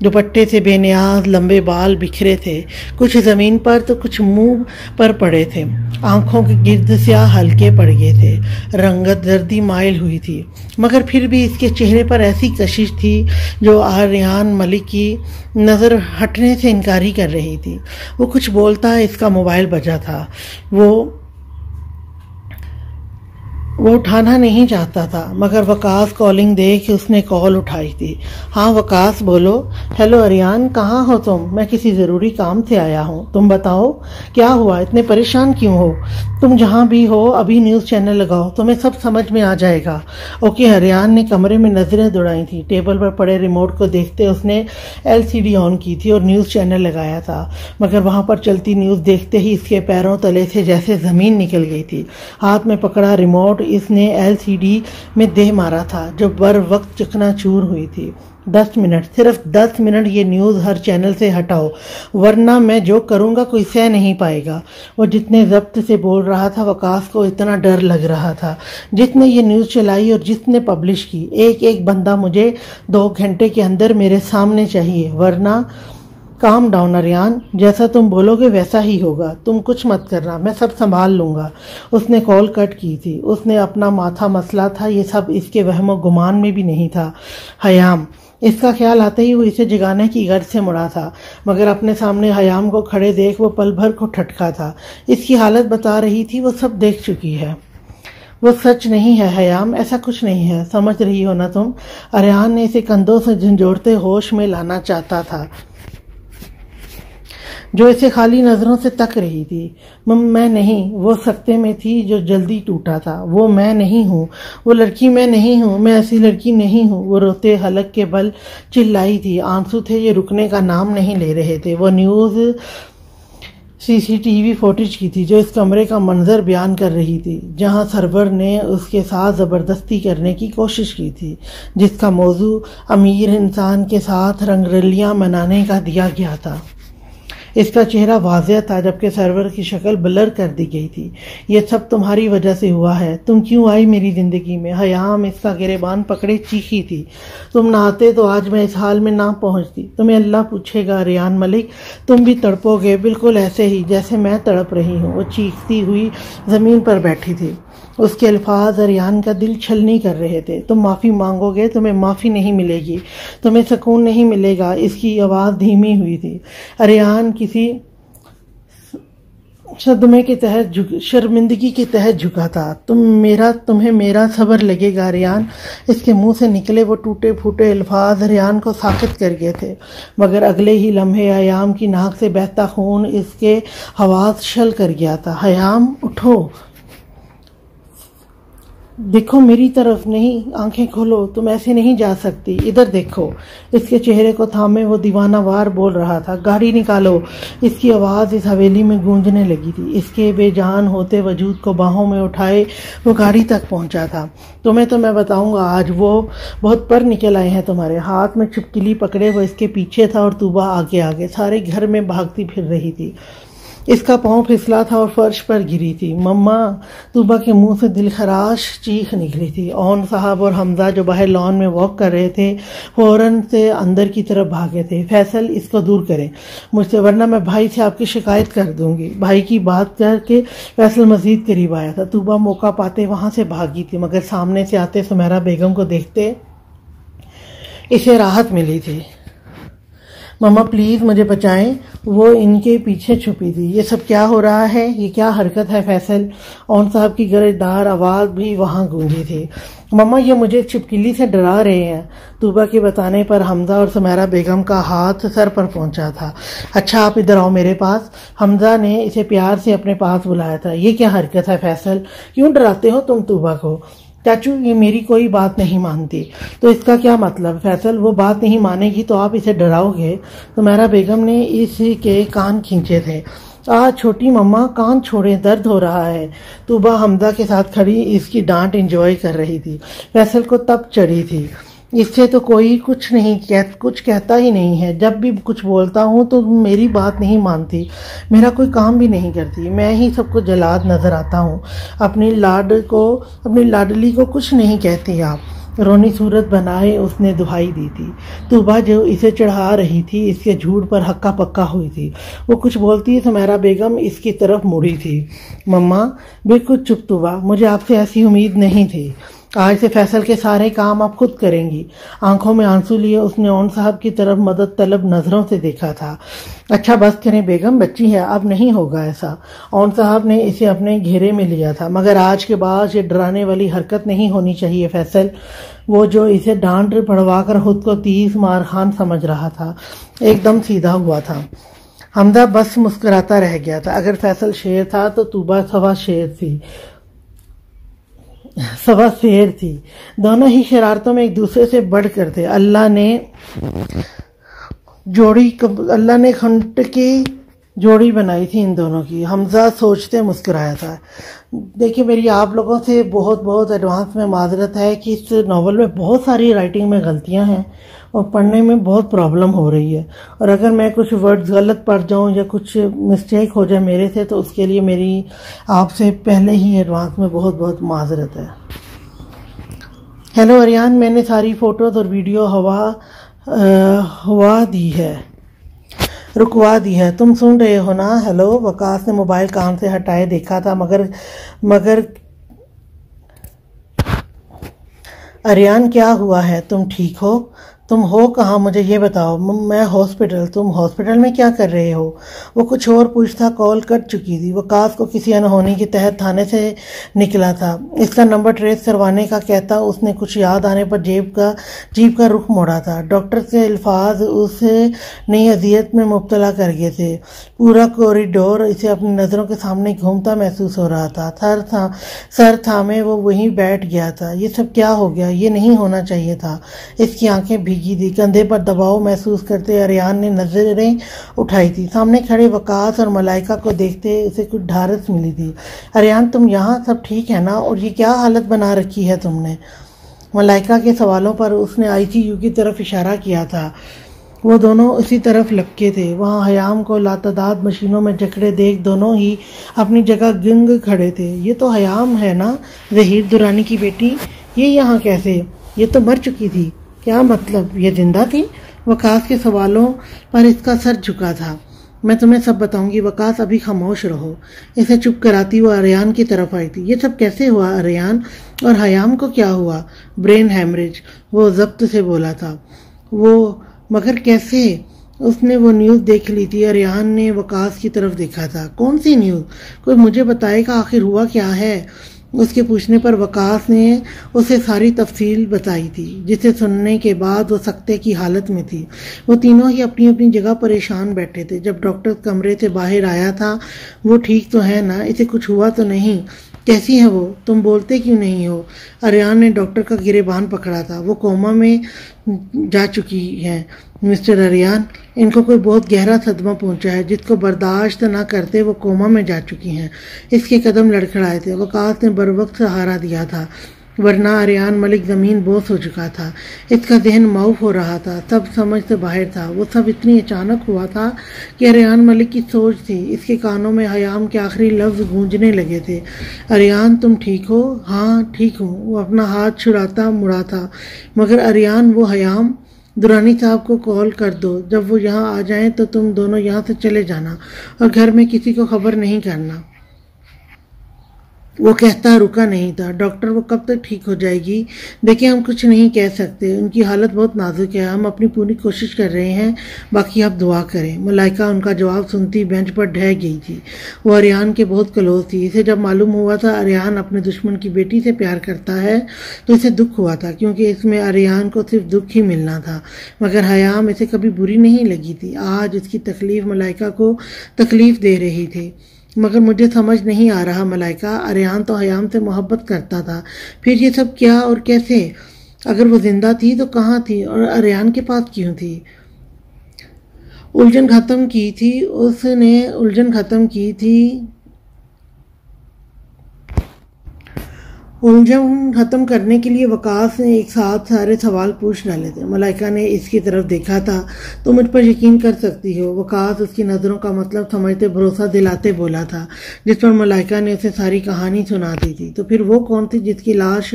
دوپٹے سے بے نیاز لمبے بال بکھرے تھے، کچھ زمین پر تو کچھ منہ پر پڑے تھے، آنکھوں کے گرد سیاہ ہلکے پڑ گئے تھے، رنگت زردی مائل ہوئی تھی، مگر پھر بھی اس کے چہرے پر ایسی کشش تھی جو آریان ملک کی نظر ہٹنے سے انکاری کر رہی تھی۔ وہ کچھ بولتا، اس کا موبائل بجا تھا، وہ اٹھانا نہیں چاہتا تھا، مگر وقاص کالنگ دیکھ اس نے کال اٹھائی تھی۔ ہاں وقاص بولو۔ ہیلو اریان، کہاں ہو تم؟ میں کسی ضروری کام سے آیا ہوں، تم بتاؤ کیا ہوا، اتنے پریشان کیوں ہو؟ تم جہاں بھی ہو ابھی نیوز چینل لگاؤ، تمہیں سب سمجھ میں آ جائے گا۔ اوکے۔ اریان نے کمرے میں نظریں دوڑائی تھیں، ٹیبل پر پڑے ریموٹ کو دیکھتے اس نے LCD آن کی تھی اور نیوز چینل لگایا تھا، مگر وہاں پر چلتی نیوز دیکھتے ہی اس کے پیروں تلے سے جیسے زمین نکل گئی تھی۔ ہاتھ میں پکڑا ریموٹ اس نے LCD میں دے مارا تھا جو بر وقت چکنا چور ہوئی تھی۔ 10 منٹ، صرف 10 منٹ یہ نیوز ہر چینل سے ہٹاؤ، ورنہ میں جو کروں گا کوئی سہ نہیں پائے گا۔ وہ جتنے ضبط سے بول رہا تھا وقاص کو اتنا ڈر لگ رہا تھا، جس نے یہ نیوز چلائی اور جس نے پبلش کی۔ ایک بندہ مجھے 2 گھنٹے کے اندر میرے سامنے چاہیے، ورنہ کام ڈاؤن اریان، جیسا تم بولو گے ویسا ہی ہوگا، تم کچھ مت کرنا، میں سب سنبھال لوں گا۔ اس نے کال کٹ کی تھی۔ اس نے اپنا ماتھا مسلا تھا، یہ سب اس کے وہم و گمان میں بھی نہیں تھا۔ حیام، اس کا خیال آتے ہی وہ اسے جگانے کی غرض سے مڑا تھا، مگر اپنے سامنے حیام کو کھڑے دیکھ وہ پل بھر کو ٹھٹکا تھا۔ اس کی حالت بتا رہی تھی وہ سب دیکھ چکی ہے۔ وہ سچ نہیں ہے حیام، ایسا کچھ نہیں ہے، سمجھ رہی ہو نا تم؟ اریان نے اسے کندھوں سے جھنجھوڑتے ہوش میں لانا چاہتا تھا، جو اسے خالی نظروں سے تک رہی تھی۔ میں نہیں، وہ سکتے میں تھی جو جلدی ٹوٹا تھا۔ وہ میں نہیں ہوں، وہ لڑکی میں نہیں ہوں، میں ایسی لڑکی نہیں ہوں۔ وہ روتے حلق کے بل چلائی تھی، آنسو تھے یہ رکنے کا نام نہیں لے رہے تھے۔ وہ نیوز CCTV فوٹیج کی تھی جو اس کمرے کا منظر بیان کر رہی تھی، جہاں سرور نے اس کے ساتھ زبردستی کرنے کی کوشش کی تھی، جس کا موضوع امیر انسان کے ساتھ رنگ رلیاں منانے کا دیا گیا تھا۔ اس کا چہرہ واضح تھا جبکہ سرور کی شکل بلر کر دی گئی تھی۔ یہ سب تمہاری وجہ سے ہوا ہے، تم کیوں آئی میری زندگی میں؟ حیام اس کا گریبان پکڑے چیخی تھی۔ تم نہ آتے تو آج میں اس حال میں نہ پہنچتی۔ تمہیں اللہ پوچھے گا اریان ملک، تم بھی تڑپو گے بالکل ایسے ہی جیسے میں تڑپ رہی ہوں۔ وہ چیختی ہوئی زمین پر بیٹھی تھی، اس کے الفاظ اریان کا دل چھلنی کر رہے تھے۔ تم معافی مانگو گے، تمہیں معافی نہیں ملے گی، تمہیں سکون نہیں ملے گا۔ اس کی آواز دھیمی ہوئی تھی۔ اریان کسی صدمے کے تحت شرمندگی کے تحت جھکا تھا۔ تمہیں میرا صبر لگے گا اریان۔ اس کے منہ سے نکلے وہ ٹوٹے پھوٹے الفاظ اریان کو ساخت کر گئے تھے، مگر اگلے ہی لمحے حیام کی ناک سے بہتا خون اس کے حواس شل کر گیا تھا۔ حیام اٹھو، دیکھو میری طرف، نہیں، آنکھیں کھولو، تم ایسے نہیں جا سکتی، ادھر دیکھو۔ اس کے چہرے کو تھامے وہ دیوانہ وار بول رہا تھا۔ گاڑی نکالو۔ اس کی آواز اس حویلی میں گونجنے لگی تھی۔ اس کے بے جان ہوتے وجود کو باہوں میں اٹھائے وہ گاڑی تک پہنچا تھا۔ تمہیں تو میں بتاؤں گا آج، وہ بہت پر نکل آئے ہیں تمہارے۔ ہاتھ میں چھپکلی پکڑے وہ اس کے پیچھے تھا اور طوبہ آگے آگے سارے گھر میں بھاگتی پھر رہی تھی۔ اس کا پاؤں پھسلا تھا اور فرش پر گری تھی۔ مما! طوبہ کے منہ سے دل خراش چیخ نکلی تھی۔ اون صاحب اور حمزہ جو باہر لان میں واک کر رہے تھے فوراً سے اندر کی طرف بھاگے تھے۔ فیصل اس کو دور کریں مجھ سے، ورنہ میں بھائی سے آپ کی شکایت کر دوں گی۔ بھائی کی بات کر کے فیصل مزید قریب آیا تھا۔ طوبہ موقع پاتے وہاں سے بھاگی تھی، مگر سامنے سے آتے سمیرہ بیگم کو دیکھتے اسے راحت ملی تھی۔ مما پلیز مجھے بچائیں، وہ ان کے پیچھے چھپی تھی۔ یہ سب کیا ہو رہا ہے؟ یہ کیا حرکت ہے فیصل؟ اون صاحب کی گرجدار آواز بھی وہاں گونجی تھی۔ مما یہ مجھے چھپکلی سے ڈرا رہے ہیں۔ طوبہ کے بتانے پر حمزہ اور سمیرہ بیگم کا ہاتھ سر پر پہنچا تھا۔ اچھا آپ ادھر آؤ میرے پاس۔ حمزہ نے اسے پیار سے اپنے پاس بلایا تھا۔ یہ کیا حرکت ہے فیصل؟ کیوں ڈراتے ہو تم طوبہ کو؟ چاچو یہ میری کوئی بات نہیں مانتی۔ تو اس کا کیا مطلب؟ فیصل وہ بات نہیں مانے گی تو آپ اسے ڈراؤ گے؟ سمیرہ بیگم نے اس کے کان کھینچے تھے۔ چھوٹی مما کان چھوڑے، درد ہو رہا ہے۔ طوبہ حمزہ کے ساتھ کھڑی اس کی ڈانٹ انجوائے کر رہی تھی۔ فیصل کو تب چڑھی تھی، اس سے تو کوئی کچھ کہتا ہی نہیں ہے۔ جب بھی کچھ بولتا ہوں تو میری بات نہیں مانتی، میرا کوئی کام بھی نہیں کرتی، میں ہی سب کو جلاد نظر آتا ہوں۔ اپنی لاڈلی کو کچھ نہیں کہتی آپ۔ رونی صورت بنائے اس نے دہائی دی تھی۔ طوبہ جو اسے چڑھا رہی تھی اس کے جھوٹ پر ہکا پکا ہوئی تھی۔ وہ کچھ بولتی سمیرہ بیگم اس کی طرف مڑی تھی۔ مما بالکل چپ طوبہ، مجھے آپ سے ایسی امید نہیں تھی۔ آج سے فیصل کے سارے کام آپ خود کریں گی۔ آنکھوں میں آنسو لیے اس نے اون صاحب کی طرف مدد طلب نظروں سے دیکھا تھا۔ اچھا بس کریں بیگم، بچی ہے، اب نہیں ہوگا ایسا۔ اون صاحب نے اسے اپنے گھیرے میں لیا تھا۔ مگر آج کے بعد یہ ڈرانے والی حرکت نہیں ہونی چاہیے فیصل۔ وہ جو اسے ڈانٹ پڑوا کر خود کو تیز مار خان سمجھ رہا تھا ایک دم سیدھا ہوا تھا۔ حمزہ بس مسکراتا رہ گیا تھا۔ اگر فیصل شیر تھا تو طوبہ سوا شیر تھی۔ دونوں ہی شرارتوں میں ایک دوسرے سے بڑھ کر تھے۔ اللہ نے کھنٹ کی جوڑی بنائی تھی ان دونوں کی۔ حمزہ سوچتے مسکرایا تھا۔ دیکھیں میری آپ لوگوں سے بہت بہت ایڈوانس میں معذرت ہے کہ اس ناول میں بہت ساری رائٹنگ میں غلطیاں ہیں اور پڑھنے میں بہت پرابلم ہو رہی ہے، اور اگر میں کچھ ورڈز غلط پڑھ جاؤں یا کچھ مسٹیک ہو جائے میرے سے تو اس کے لیے میری آپ سے پہلے ہی ایڈوانس میں بہت بہت معذرت ہے۔ ہیلو اریان، میں نے ساری فوٹوز اور ویڈیو رکوا دی ہے، تم سن رہے ہو نا؟ ہیلو، وقاص نے موبائل کان سے ہٹائے دیکھا تھا مگر اریان کیا ہوا ہے؟ تم ٹھیک ہو؟ تم ہو کہاں مجھے یہ بتاؤ۔ میں ہاسپٹل۔ تم ہاسپٹل میں کیا کر رہے ہو؟ وہ کچھ اور پوچھتا کال کٹ چکی تھی۔ وقاص کو کسی انہونی کے تحت تھانے سے نکلا تھا، اس کا نمبر ٹریس کروانے کا کہتا اس نے کچھ یاد آنے پر جیپ کا رخ موڑا تھا۔ ڈاکٹر کے الفاظ اس نئی اذیت میں مبتلا کر گئے تھے۔ پورا کوریڈور اسے اپنی نظروں کے سامنے گھومتا محسوس ہو رہا تھا۔ سر تھامے وہ وہیں بیٹھ گیا تھا۔ یہ سب کیا ہو گیا؟ یہ نہیں ہونا چاہیے تھا۔ اس کی آنکھیں بھیگی تھی۔ کندھے پر دباؤ محسوس کرتے اریان نے نظریں اٹھائی تھی۔ سامنے کھڑے وقاص اور ملائکہ کو دیکھتے اسے کچھ ڈھارس ملی تھی۔ اریان تم یہاں، سب ٹھیک ہے نا؟ اور یہ کیا حالت بنا رکھی ہے تم نے؟ ملائکہ کے سوالوں پر اس نے ICU کی طرف اشارہ کیا تھا۔ وہ دونوں اسی طرف لپکے تھے۔ وہاں حیام کو لاتعداد مشینوں میں جکڑے دیکھ دونوں ہی اپنی جگہ گنگ کھڑے تھے۔ یہ تو حیام ہے نا، ظہیر درانی کی بیٹی؟ یہ یہاں کیسے؟ یہ تو مر چکی تھی۔ کیا مطلب؟ یہ زندہ تھی؟ وقاص کے سوالوں پر اس کا سر جھکا تھا۔ میں تمہیں سب بتاؤں گی وقاص، ابھی خاموش رہو۔ اسے چپ کراتی وہ اریان کی طرف آئی تھی۔ یہ سب کیسے ہوا اریان؟ اور حیام کو کیا ہوا؟ برین ہیمریج، وہ ضبط سے بولا تھا۔ وہ مگر کیسے؟ اس نے وہ نیوز دیکھ لی تھی۔ اریان نے وقاص کی طرف دیکھا تھا۔ کون سی نیوز؟ کوئی مجھے بتائے گا آخر ہوا کیا ہے؟ اس کے پوچھنے پر وقاص نے اسے ساری تفصیل بتائی تھی، جسے سننے کے بعد وہ سکتے کی حالت میں تھی۔ وہ تینوں ہی اپنی اپنی جگہ پریشان بیٹھے تھے۔ جب ڈاکٹر کمرے سے باہر آیا تھا، وہ ٹھیک تو ہے نا؟ اسے کچھ ہوا تو نہیں؟ کیسی ہے وہ؟ تم بولتے کیوں نہیں ہو؟ اریان نے ڈاکٹر کا گریبان پکڑا تھا۔ وہ کوما میں جا چکی ہیں مسٹر اریان، ان کو کوئی بہت گہرا صدمہ پہنچا ہے جس کو برداشت نہ کرتے وہ کوما میں جا چکی ہیں۔ اس کے قدم لڑکھڑائے تھے۔ وقاص نے بروقت سہارا دیا تھا، ورنہ اریان ملک زمین بوس ہو چکا تھا۔ اس کا ذہن معاف ہو رہا تھا، سب سمجھ سے باہر تھا۔ وہ سب اتنی اچانک ہوا تھا کہ اریان ملک کی سوچ تھی۔ اس کے کانوں میں حیام کے آخری لفظ گونجنے لگے تھے۔ اریان تم ٹھیک ہو؟ ہاں ٹھیک ہوں۔ وہ اپنا ہاتھ چھڑاتا مڑا تھا۔ مگر اریان، وہ حیام، درانی صاحب کو کال کر دو، جب وہ یہاں آ جائیں تو تم دونوں یہاں سے چلے جانا اور گھر میں کسی کو خبر نہیں کرنا۔ وہ کہتا رکا نہیں تھا۔ ڈاکٹر وہ کب تک ٹھیک ہو جائے گی؟ دیکھیں ہم کچھ نہیں کہہ سکتے، ان کی حالت بہت نازک ہے، ہم اپنی پوری کوشش کر رہے ہیں، باقی آپ دعا کریں۔ ملائکہ ان کا جواب سنتی بینچ پر ڈھہ گئی تھی۔ وہ اریان کے بہت کلوز تھی۔ اسے جب معلوم ہوا تھا اریان اپنے دشمن کی بیٹی سے پیار کرتا ہے تو اسے دکھ ہوا تھا، کیونکہ اس میں اریان کو صرف دکھ ہی ملنا تھا۔ مگر حیام اسے کبھی بری نہیں لگی تھی۔ آج اس کی تکلیف ملائکہ کو تکلیف دے رہی تھی۔ مگر مجھے سمجھ نہیں آ رہا ملائکہ، اریان تو حیام سے محبت کرتا تھا، پھر یہ سب کیا اور کیسے؟ اگر وہ زندہ تھی تو کہاں تھی اور اریان کے پاس کیوں تھی؟ الجھن ختم کی تھی اس نے، الجھن ختم کی تھی الجھن ختم کرنے کے لیے وقاص نے ایک ساتھ سارے سوال پوچھ ڈالے تھے۔ ملائکہ نے اس کی طرف دیکھا تھا۔ تم مجھ پر یقین کر سکتی ہو، وقاص اس کی نظروں کا مطلب سمجھتے بھروسہ دلاتے بولا تھا، جس پر ملائکہ نے اسے ساری کہانی سنا دی تھی۔ تو پھر وہ کون تھی جس کی لاش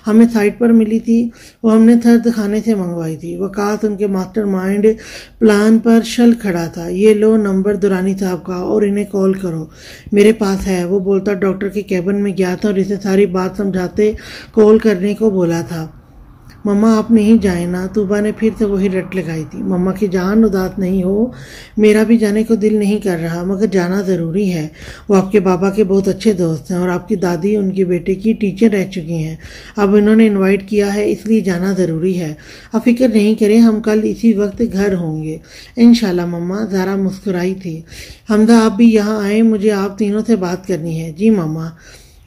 ہمیں سائٹ پر ملی تھی؟ وہ ہم نے سرد خانے سے منگوائی تھی۔ وقاص ان کے ماسٹر مائنڈ پلان پر شل کھڑا تھا۔ یہ لو نمبر دورانی صاحب کا اور انہیں کال کرو، میرے پاس ہے۔ وہ بولتا ڈاکٹر کے کیبن میں گیا تھا اور اسے ساری بات سمجھاتے کال کرنے کو بولا تھا۔ مما آپ نہیں جائیں نا، طوبہ نے پھر سے وہی رٹ لگائی تھی۔ مما کی جان اداس نہیں ہو، میرا بھی جانے کو دل نہیں کر رہا، مگر جانا ضروری ہے۔ وہ آپ کے بابا کے بہت اچھے دوست ہیں اور آپ کی دادی ان کے بیٹے کی ٹیچر رہ چکی ہیں۔ اب انہوں نے انوائٹ کیا ہے، اس لیے جانا ضروری ہے۔ اب فکر نہیں کریں، ہم کل اسی وقت گھر ہوں گے انشاءاللہ۔ مما زارا مسکرائی تھی۔ حمدہ آپ بھی یہاں آئیں، مجھے آپ تینوں سے بات کرنی ہے۔ جی مما،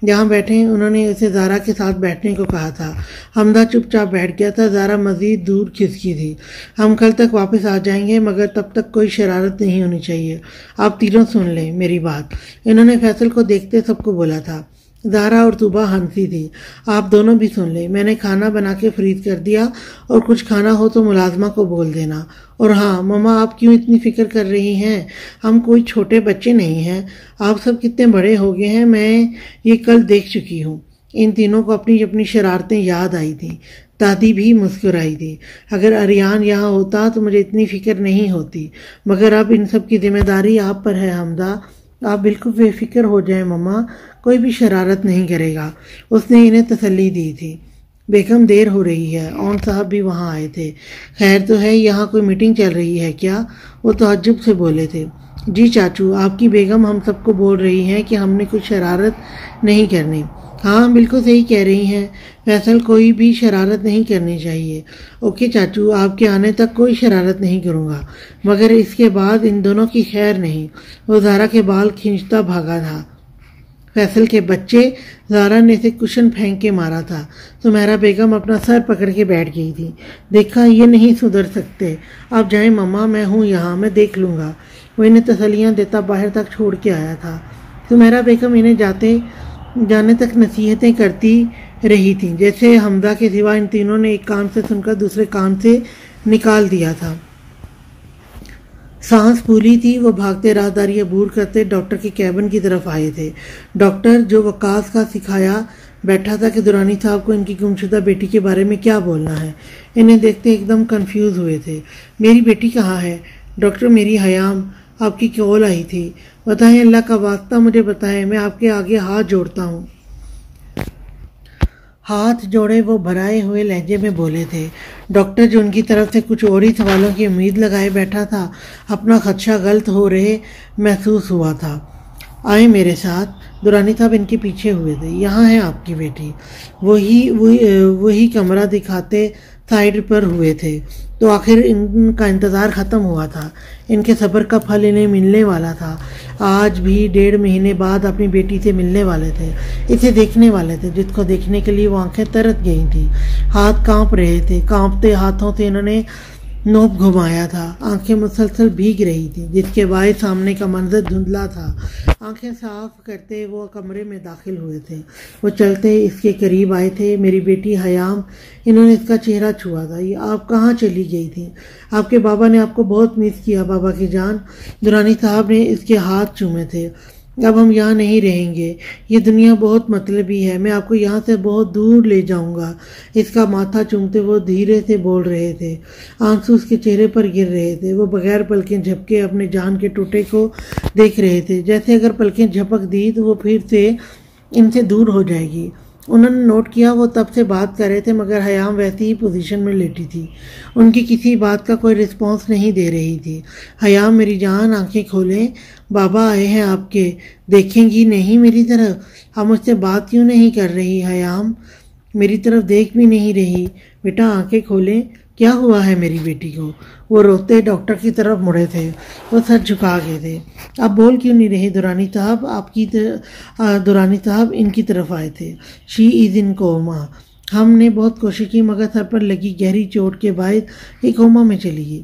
یہاں بیٹھیں۔ انہوں نے اسے زارا کے ساتھ بیٹھنے کو کہا تھا۔ حمدہ چپ چاپ بیٹھ گیا تھا۔ زارا مزید دور کھسکی تھی۔ ہم کل تک واپس آ جائیں گے، مگر تب تک کوئی شرارت نہیں ہونی چاہیے۔ آپ تینوں سن لیں میری بات۔ انہوں نے فیصل کو دیکھتے سب کو بولا تھا۔ زارا اور طوبہ ہنسی تھی۔ آپ دونوں بھی سن لیں، میں نے کھانا بنا کے فریز کر دیا، اور کچھ کھانا ہو تو ملازمہ کو بول دینا۔ اور ہاں مما، آپ کیوں اتنی فکر کر رہی ہیں؟ ہم کوئی چھوٹے بچے نہیں ہیں، آپ سب کتنے بڑے ہو گئے ہیں، میں یہ کل دیکھ چکی ہوں۔ ان تینوں کو اپنی اپنی شرارتیں یاد آئی تھیں۔ دادی بھی مسکرائی تھی۔ اگر اریان یہاں ہوتا تو مجھے اتنی فکر نہیں ہوتی، مگر اب ان سب کی ذمہ داری آپ پر ہے حمدہ۔ آپ بالکل بے فکر ہو جائیں مما، کوئی بھی شرارت نہیں کرے گا، اس نے انہیں تسلی دی تھی۔ بیگم دیر ہو رہی ہے، اون صاحب بھی وہاں آئے تھے۔ خیر تو ہے، یہاں کوئی میٹنگ چل رہی ہے کیا؟ وہ تعجب سے بولے تھے۔ جی چاچو، آپ کی بیگم ہم سب کو بول رہی ہیں کہ ہم نے کوئی شرارت نہیں کرنی۔ ہاں بالکل صحیح کہہ رہی ہیں فیصل، کوئی بھی شرارت نہیں کرنی چاہیے۔ اوکے چاچو، آپ کے آنے تک کوئی شرارت نہیں کروں گا، مگر اس کے بعد ان دونوں کی خیر نہیں۔ وہ زارا کے بال کھینچتا بھاگا تھا۔ فیصل کے بچے، زارا نے اسے کشن پھینک کے مارا تھا۔ سمیرا بیگم اپنا سر پکڑ کے بیٹھ گئی تھی۔ دیکھا، یہ نہیں سدھر سکتے۔ آپ جائیں مما، میں ہوں یہاں، میں دیکھ لوں گا۔ وہ انہیں تسلیاں دیتا باہر تک چھوڑ کے آیا تھا۔ سمیرا بیگم انہیں جانے تک نصیحتیں کرتی رہی تھی، جیسے حمدہ کے سوا ان تینوں نے ایک کان سے سن کر دوسرے کان سے نکال دیا تھا۔ سانس پھولی تھی۔ وہ بھاگتے راہداری عبور کرتے ڈاکٹر کے کیبن کی طرف آئے تھے۔ ڈاکٹر، جو وقاص کا سکھایا بیٹھا تھا کہ دورانی صاحب کو ان کی گمشدہ بیٹی کے بارے میں کیا بولنا ہے، انہیں دیکھتے ایک دم کنفیوز ہوئے تھے۔ میری بیٹی کہاں ہے؟ ڈاکٹر، میری حیام، آپ کی کال آئی تھی۔ بتائیں، اللہ کا واسطہ مجھے بتائیں، میں آپ کے آگے ہاتھ جوڑتا ہوں۔ ہاتھ جوڑے وہ بھرائے ہوئے لہجے میں بولے تھے۔ ڈاکٹر، جو ان کی طرف سے کچھ اور ہی سوالوں کی امید لگائے بیٹھا تھا، اپنا خدشہ غلط ہو رہے محسوس ہوا تھا۔ آئیں میرے ساتھ۔ دورانی صاحب ان کے پیچھے ہوئے تھے۔ یہاں ہے آپ کی بیٹی۔ وہی کمرہ دکھاتے سائڈ پر ہوئے تھے۔ تو آخر ان کا انتظار ختم ہوا تھا۔ ان کے صبر کا پھل انہیں ملنے والا تھا۔ آج بھی 1.5 مہینے بعد اپنی بیٹی سے ملنے والے تھے، اسے دیکھنے والے تھے، جس کو دیکھنے کے لیے وہ آنکھیں ترس گئی تھیں۔ ہاتھ کانپ رہے تھے۔ کانپتے ہاتھوں سے انہوں نے نوب گھمایا تھا۔ آنکھیں مسلسل بھیگ رہی تھیں، جس کے باعث سامنے کا منظر دھندلا تھا۔ آنکھیں صاف کرتے وہ کمرے میں داخل ہوئے تھے۔ وہ چلتے اس کے قریب آئے تھے۔ میری بیٹی حیام، انہوں نے اس کا چہرہ چھوا تھا۔ یہ آپ کہاں چلی گئی تھی؟ آپ کے بابا نے آپ کو بہت مس کیا بابا کی جان۔ دورانی صاحب نے اس کے ہاتھ چومے تھے۔ اب ہم یہاں نہیں رہیں گے، یہ دنیا بہت مطلبی ہے، میں آپ کو یہاں سے بہت دور لے جاؤں گا۔ اس کا ماتھا چومتے وہ دھیرے سے بول رہے تھے۔ آنسو اس کے چہرے پر گر رہے تھے۔ وہ بغیر پلکیں جھپکے اپنے جان کے ٹوٹے کو دیکھ رہے تھے، جیسے اگر پلکیں جھپک دی تو وہ پھر سے ان سے دور ہو جائے گی۔ انہوں نے نوٹ کیا وہ تب سے بات کر رہے تھے، مگر حیام ویسی ہی پوزیشن میں لیٹی تھی، ان کی کسی بات کا کوئی رسپانس نہیں دے رہی تھی۔ حیام میری جان، آنکھیں کھولیں، بابا آئے ہیں آپ کے، دیکھیں گی نہیں میری طرف؟ آپ مجھ سے بات کیوں نہیں کر رہی حیام؟ میری طرف دیکھ بھی نہیں رہی؟ بیٹا آنکھیں کھولیں، کیا ہوا ہے میری بیٹی کو؟ وہ روتے ڈاکٹر کی طرف مڑے تھے۔ وہ سر جھکا گئے تھے۔ اب بول کیوں نہیں رہی دورانی صاحب؟ دورانی صاحب ان کی طرف آئے تھے۔ شی از ان کوما۔ ہم نے بہت کوشش کی، مگر سر پر لگی گہری چوٹ کے باعث یہ کوما میں چلی گئی۔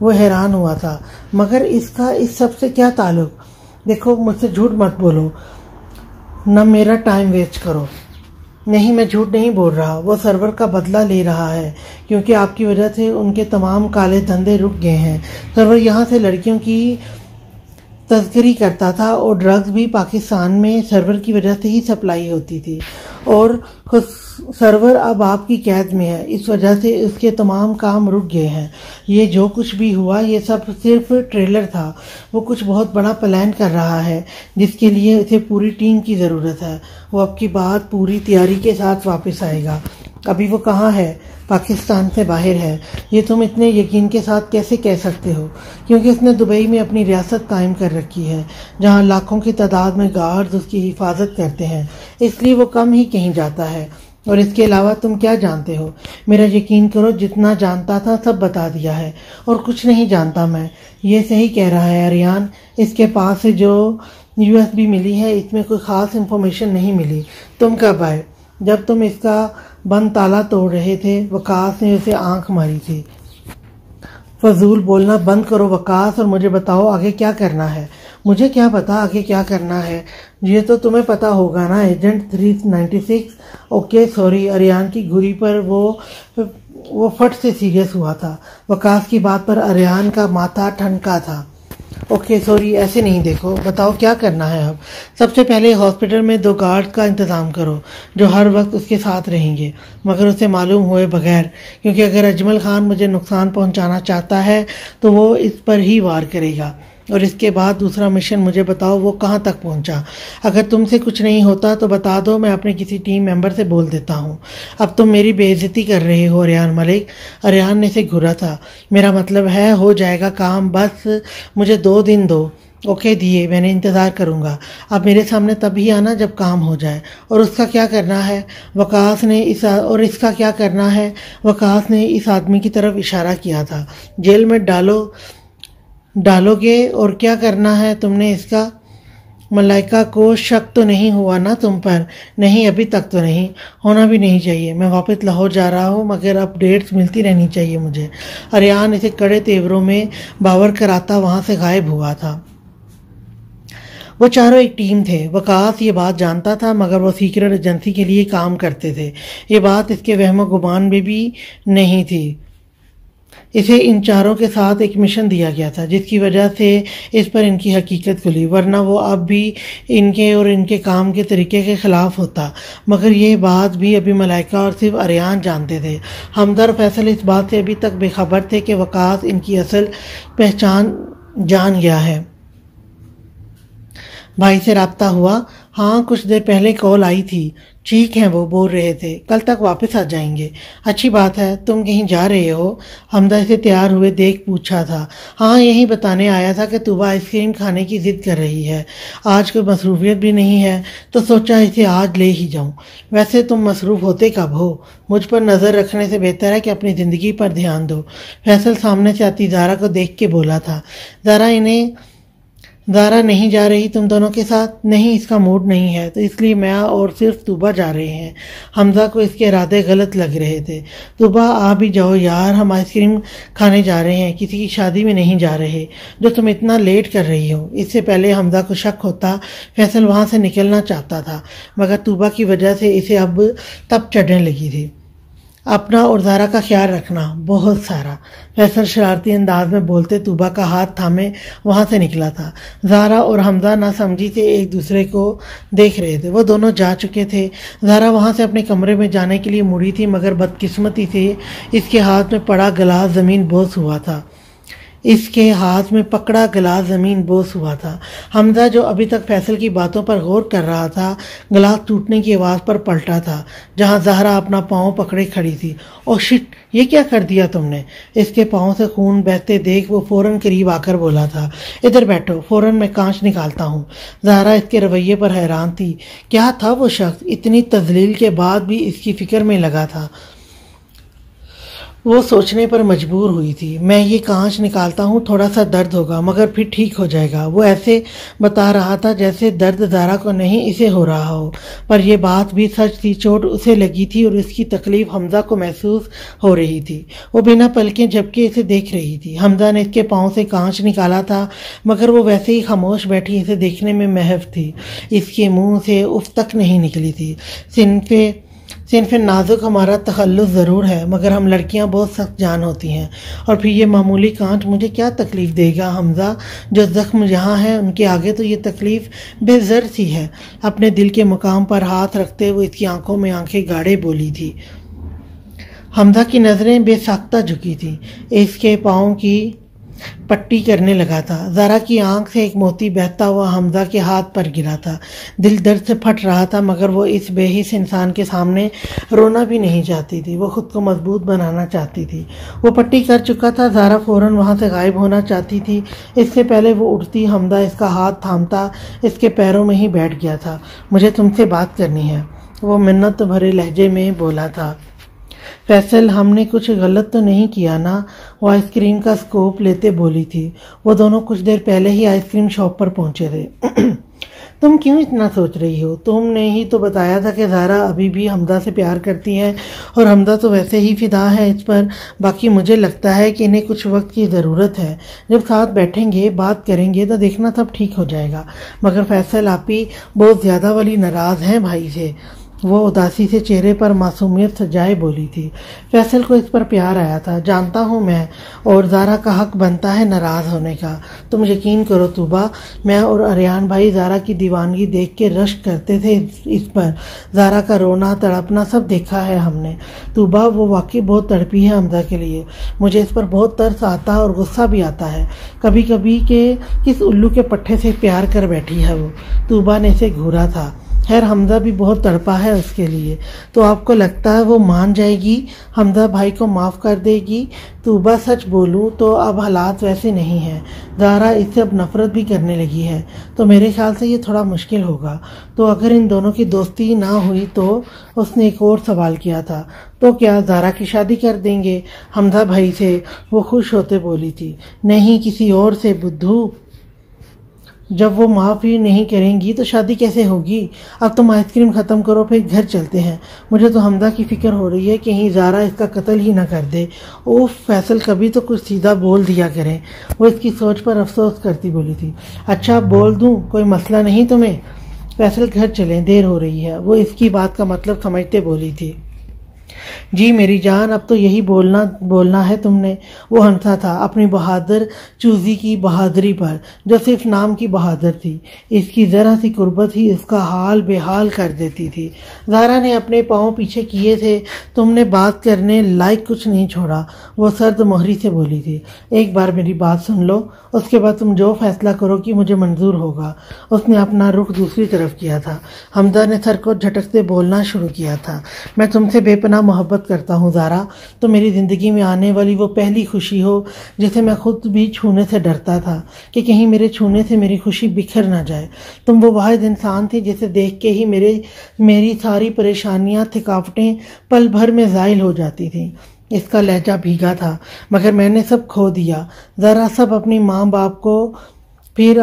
وہ حیران ہوا تھا، مگر اس کا اس سب سے کیا تعلق؟ دیکھو مجھ سے جھوٹ مت بولو، نہ میرا ٹائم ویسٹ کرو۔ نہیں میں جھوٹ نہیں بول رہا، وہ سرور کا بدلہ لے رہا ہے کیونکہ آپ کی وجہ سے ان کے تمام کالے دھندے رک گئے ہیں۔ سرور یہاں سے لڑکیوں کی تسکری کرتا تھا اور ڈرگز بھی پاکستان میں سرور کی وجہ سے ہی سپلائی ہوتی تھی، اور خود سرور اب آپ کی قید میں ہے، اس وجہ سے اس کے تمام کام رک گئے ہیں۔ یہ جو کچھ بھی ہوا یہ سب صرف ٹریلر تھا، وہ کچھ بہت بڑا پلان کر رہا ہے جس کے لیے اسے پوری ٹیم کی ضرورت ہے۔ وہ اب کی بات پوری تیاری کے ساتھ واپس آئے گا۔ ابھی وہ کہاں ہے؟ پاکستان سے باہر ہے۔ یہ تم اتنے یقین کے ساتھ کیسے کہہ سکتے ہو؟ کیونکہ اس نے دبئی میں اپنی ریاست قائم کر رکھی ہے جہاں لاکھوں کی تعداد میں گارڈز اس کی حفاظت کرتے ہیں، اس لیے وہ کم ہی کہیں جاتا ہے۔ اور اس کے علاوہ تم کیا جانتے ہو؟ میرا یقین کرو، جتنا جانتا تھا سب بتا دیا ہے، اور کچھ نہیں جانتا میں۔ یہ صحیح کہہ رہا ہے اریان، اس کے پاس سے جو USB ملی ہے اس میں کوئی خاص انفارمیشن نہیں ملی۔ تم کب آئے؟ جب تم اس کا بند تالا توڑ رہے تھے۔ وقاص نے اسے آنکھ ماری تھی۔ فضول بولنا بند کرو وقاص، اور مجھے بتاؤ آگے کیا کرنا ہے۔ مجھے کیا پتا آگے کیا کرنا ہے؟ یہ تو تمہیں پتا ہوگا نا، ایجنٹ 396۔ Okay sorry. اریان کی گھڑی پر وہ فٹ سے سیریس ہوا تھا۔ وقاص کی بات پر اریان کا ماتھا ٹھنکا تھا۔ اوکے سوری، ایسے نہیں، دیکھو بتاؤ کیا کرنا ہے اب۔ سب سے پہلے ہاسپٹل میں 2 گارڈ کا انتظام کرو جو ہر وقت اس کے ساتھ رہیں گے، مگر اسے معلوم ہوئے بغیر، کیونکہ اگر اجمل خان مجھے نقصان پہنچانا چاہتا ہے تو وہ اس پر ہی وار کرے گا۔ اور اس کے بعد دوسرا مشن مجھے بتاؤ وہ کہاں تک پہنچا۔ اگر تم سے کچھ نہیں ہوتا تو بتا دو، میں اپنے کسی ٹیم ممبر سے بول دیتا ہوں۔ اب تم میری بے عزتی کر رہے ہو اریان ملک۔ اریان نے اسے گھورا تھا۔ میرا مطلب ہے ہو جائے گا کام، بس مجھے 2 دن دو۔ اوکے دیے، میں نے انتظار کروں گا۔ اب میرے سامنے تب ہی آنا جب کام ہو جائے۔ اور اس کا کیا کرنا ہے؟ وقاص نے اس کا کیا کرنا ہے؟ وقاص نے اس آدمی کی طرف اشارہ کیا تھا۔ جیل میں ڈالو گے؟ اور کیا کرنا ہے تم نے اس کا؟ ملائکہ کو شک تو نہیں ہوا نا تم پر؟ نہیں ابھی تک تو نہیں، ہونا بھی نہیں چاہیے۔ میں واپس لاہور جا رہا ہوں، مگر اپ ڈیٹس ملتی رہنی چاہیے مجھے۔ اریان اسے کڑے تیوروں میں باور کراتا وہاں سے غائب ہوا تھا۔ وہ چاروں ایک ٹیم تھے۔ وقاص یہ بات جانتا تھا، مگر وہ سیکرٹ ایجنسی کے لیے کام کرتے تھے۔ یہ بات اس کے وہم و گمان میں بھی نہیں تھی۔ اسے ان چاروں کے ساتھ ایک مشن دیا گیا تھا جس کی وجہ سے اس پر ان کی حقیقت کھلی، ورنہ وہ اب بھی ان کے اور ان کے کام کے طریقے کے خلاف ہوتا۔ مگر یہ بات بھی ابھی ملائکہ اور صرف اریان جانتے تھے۔ حمزہ اور فیصل اس بات سے ابھی تک بے خبر تھے کہ وقاص ان کی اصل پہچان جان گیا ہے۔ بھائی سے رابطہ ہوا؟ ہاں کچھ دیر پہلے کال آئی تھی۔ ٹھیک ہے، وہ بول رہے تھے کل تک واپس آ جائیں گے۔ اچھی بات ہے۔ تم کہیں جا رہے ہو؟ حمزہ سے تیار ہوئے دیکھ پوچھا تھا۔ ہاں یہی بتانے آیا تھا کہ طوبہ آئس کریم کھانے کی ضد کر رہی ہے، آج کوئی مصروفیت بھی نہیں ہے تو سوچا اسے آج لے ہی جاؤں۔ ویسے تم مصروف ہوتے کب ہو؟ مجھ پر نظر رکھنے سے بہتر ہے کہ اپنی زندگی پر دھیان دو، فیصل سامنے سے آتی زارا کو دیکھ کے بولا تھا۔ زارا نہیں جا رہی تم دونوں کے ساتھ؟ نہیں، اس کا موڈ نہیں ہے، تو اس لیے میں اور صرف طوبہ جا رہے ہیں۔ حمزہ کو اس کے ارادے غلط لگ رہے تھے۔ طوبہ آ بھی جاؤ یار، ہم آئس کریم کھانے جا رہے ہیں، کسی کی شادی میں نہیں جا رہے جو تم اتنا لیٹ کر رہی ہو۔ اس سے پہلے حمزہ کو شک ہوتا فیصل وہاں سے نکلنا چاہتا تھا، مگر طوبہ کی وجہ سے اسے اب تب چڑھنے لگی تھی۔ اپنا اور زارا کا خیال رکھنا، بہت سارا، فیصل شرارتی انداز میں بولتے طوبہ کا ہاتھ تھامے وہاں سے نکلا تھا۔ زارا اور حمزہ ناسمجھی سے ایک دوسرے کو دیکھ رہے تھے۔ وہ دونوں جا چکے تھے۔ زارا وہاں سے اپنے کمرے میں جانے کے لیے مڑی تھی، مگر بدقسمتی سے اس کے ہاتھ میں پڑا گلاس زمین بوس ہوا تھا۔ حمزہ جو ابھی تک فیصل کی باتوں پر غور کر رہا تھا، گلاس ٹوٹنے کی آواز پر پلٹا تھا جہاں زہرا اپنا پاؤں پکڑے کھڑی تھی۔ اوہ شٹ، یہ کیا کر دیا تم نے؟ اس کے پاؤں سے خون بہتے دیکھ وہ فوراً قریب آ کر بولا تھا، ادھر بیٹھو، فوراً میں کانچ نکالتا ہوں۔ زہرا اس کے رویے پر حیران تھی۔ کیا تھا وہ شخص؟ اتنی تذلیل کے بعد بھی اس کی فکر میں لگا تھا۔ وہ سوچنے پر مجبور ہوئی تھی۔ میں یہ کانچ نکالتا ہوں، تھوڑا سا درد ہوگا مگر پھر ٹھیک ہو جائے گا۔ وہ ایسے بتا رہا تھا جیسے درد زارا کو نہیں اسے ہو رہا ہو، پر یہ بات بھی سچ تھی۔ چوٹ اسے لگی تھی اور اس کی تکلیف حمزہ کو محسوس ہو رہی تھی۔ وہ بنا پلکیں جھپکے اسے دیکھ رہی تھی۔ حمزہ نے اس کے پاؤں سے کانچ نکالا تھا مگر وہ ویسے ہی خاموش بیٹھی اسے دیکھنے میں محو تھی۔ اس کے منہ سے اف تک نہیں نکلی تھی۔ صنف نازک ہمارا تخلص ضرور ہے مگر ہم لڑکیاں بہت سخت جان ہوتی ہیں، اور پھر یہ معمولی کانچ مجھے کیا تکلیف دے گا حمزہ؟ جو زخم جہاں ہے ان کے آگے تو یہ تکلیف بے زر سی ہے۔ اپنے دل کے مقام پر ہاتھ رکھتے ہوئے اس کی آنکھوں میں آنکھیں گاڑے بولی تھی۔ حمزہ کی نظریں بے ساختہ جھکی تھیں۔ اس کے پاؤں کی پٹی کرنے لگا تھا۔ زارا کی آنکھ سے ایک موتی بہتا ہوا حمزہ کے ہاتھ پر گرا تھا۔ دل درد سے پھٹ رہا تھا مگر وہ اس بے حس انسان کے سامنے رونا بھی نہیں چاہتی تھی۔ وہ خود کو مضبوط بنانا چاہتی تھی۔ وہ پٹی کر چکا تھا۔ زارا فوراً وہاں سے غائب ہونا چاہتی تھی۔ اس سے پہلے وہ اٹھتی حمزہ اس کا ہاتھ تھامتا اس کے پیروں میں ہی بیٹھ گیا تھا۔ مجھے تم سے بات کرنی ہے، وہ منت بھرے لہجے میں بولا تھا۔ فیصل، ہم نے کچھ غلط تو نہیں کیا نا؟ وہ آئس کریم کا سکوپ لیتے بولی تھی۔ وہ دونوں کچھ دیر پہلے ہی آئس کریم شاپ پر پہنچے تھے۔ تم کیوں اتنا سوچ رہی ہو؟ تم نے ہی تو بتایا تھا کہ زارا ابھی بھی حمزہ سے پیار کرتی ہے اور حمزہ تو ویسے ہی فدا ہے اس پر۔ باقی مجھے لگتا ہے کہ انہیں کچھ وقت کی ضرورت ہے۔ جب ساتھ بیٹھیں گے، بات کریں گے تو دیکھنا سب ٹھیک ہو جائے گا۔ مگر فیصل، آپ ہی بہت زیادہ والی ناراض ہیں بھائی سے، وہ اداسی سے چہرے پر معصومیت سجائے بولی تھی۔ فیصل کو اس پر پیار آیا تھا، جانتا ہوں میں، اور زارا کا حق بنتا ہے ناراض ہونے کا۔ تم یقین کرو طوبہ، میں اور اریان بھائی زارا کی دیوانگی دیکھ کے رشک کرتے تھے اس پر۔ زارا کا رونا تڑپنا سب دیکھا ہے ہم نے۔ طوبہ، وہ واقعی بہت تڑپی ہے حمزہ کے لیے۔ مجھے اس پر بہت ترس آتا اور غصہ بھی آتا ہے کبھی کبھی کہ کس الو کے پٹھے سے پیار کر بیٹھی ہے وہ۔ طوبہ نے اسے گھورا تھا۔ خیر، حمزہ بھی بہت تڑپا ہے اس کے لیے۔ تو آپ کو لگتا ہے وہ مان جائے گی، حمزہ بھائی کو معاف کر دے گی؟ طوبہ، سچ بولوں تو اب حالات ویسے نہیں ہیں۔ زارا اس سے اب نفرت بھی کرنے لگی ہے، تو میرے خیال سے یہ تھوڑا مشکل ہوگا۔ تو اگر ان دونوں کی دوستی نہ ہوئی تو؟ اس نے ایک اور سوال کیا تھا۔ تو کیا زارا کی شادی کر دیں گے حمزہ بھائی سے؟ وہ خوش ہوتے بولی تھی۔ نہیں، کسی اور سے بدھو۔ جب وہ معاف ہی نہیں کریں گی تو شادی کیسے ہوگی؟ اب تم آئس کریم ختم کرو، پھر گھر چلتے ہیں۔ مجھے تو حمزہ کی فکر ہو رہی ہے، کہیں زارا اس کا قتل ہی نہ کر دے۔ اوف فیصل، کبھی تو کچھ سیدھا بول دیا کریں۔ وہ اس کی سوچ پر افسوس کرتی بولی تھی۔ اچھا، بول دوں، کوئی مسئلہ نہیں تمہیں؟ فیصل، گھر چلیں، دیر ہو رہی ہے، وہ اس کی بات کا مطلب سمجھتے بولی تھی۔ جی میری جان، اب تو یہی بولنا ہے تم نے۔ وہ ہنسا تھا اپنی بہادر چوزی کی بہادری پر، جو صرف نام کی بہادر تھی۔ اس کی ذرا سی قربت ہی اس کا حال بے حال کر دیتی تھی۔ زارا نے اپنے پاؤں پیچھے کیے تھے۔ تم نے بات کرنے لائق کچھ نہیں چھوڑا، وہ سرد مہری سے بولی تھی۔ ایک بار میری بات سن لو، اس کے بعد تم جو فیصلہ کرو کہ مجھے منظور ہوگا۔ اس نے اپنا رخ دوسری طرف کیا تھا۔ حمزہ نے سر کو جھٹکتے بولنا شروع کیا تھا۔ میں تم سے بے پناہ محبت کرتا ہوں زارا، تو میری زندگی میں آنے والی وہ پہلی خوشی ہو جسے میں خود بھی چھونے سے ڈرتا تھا کہ کہیں میرے چھونے سے میری خوشی بکھر نہ جائے۔ تم وہ واحد انسان تھی جسے دیکھ کے ہی میری ساری پریشانیاں، تھکاوٹیں پل بھر میں زائل ہو جاتی تھیں۔ اس کا لہجہ بھیگا تھا۔ مگر میں نے سب کھو دیا، ذرا سب، اپنی ماں باپ کو، پھر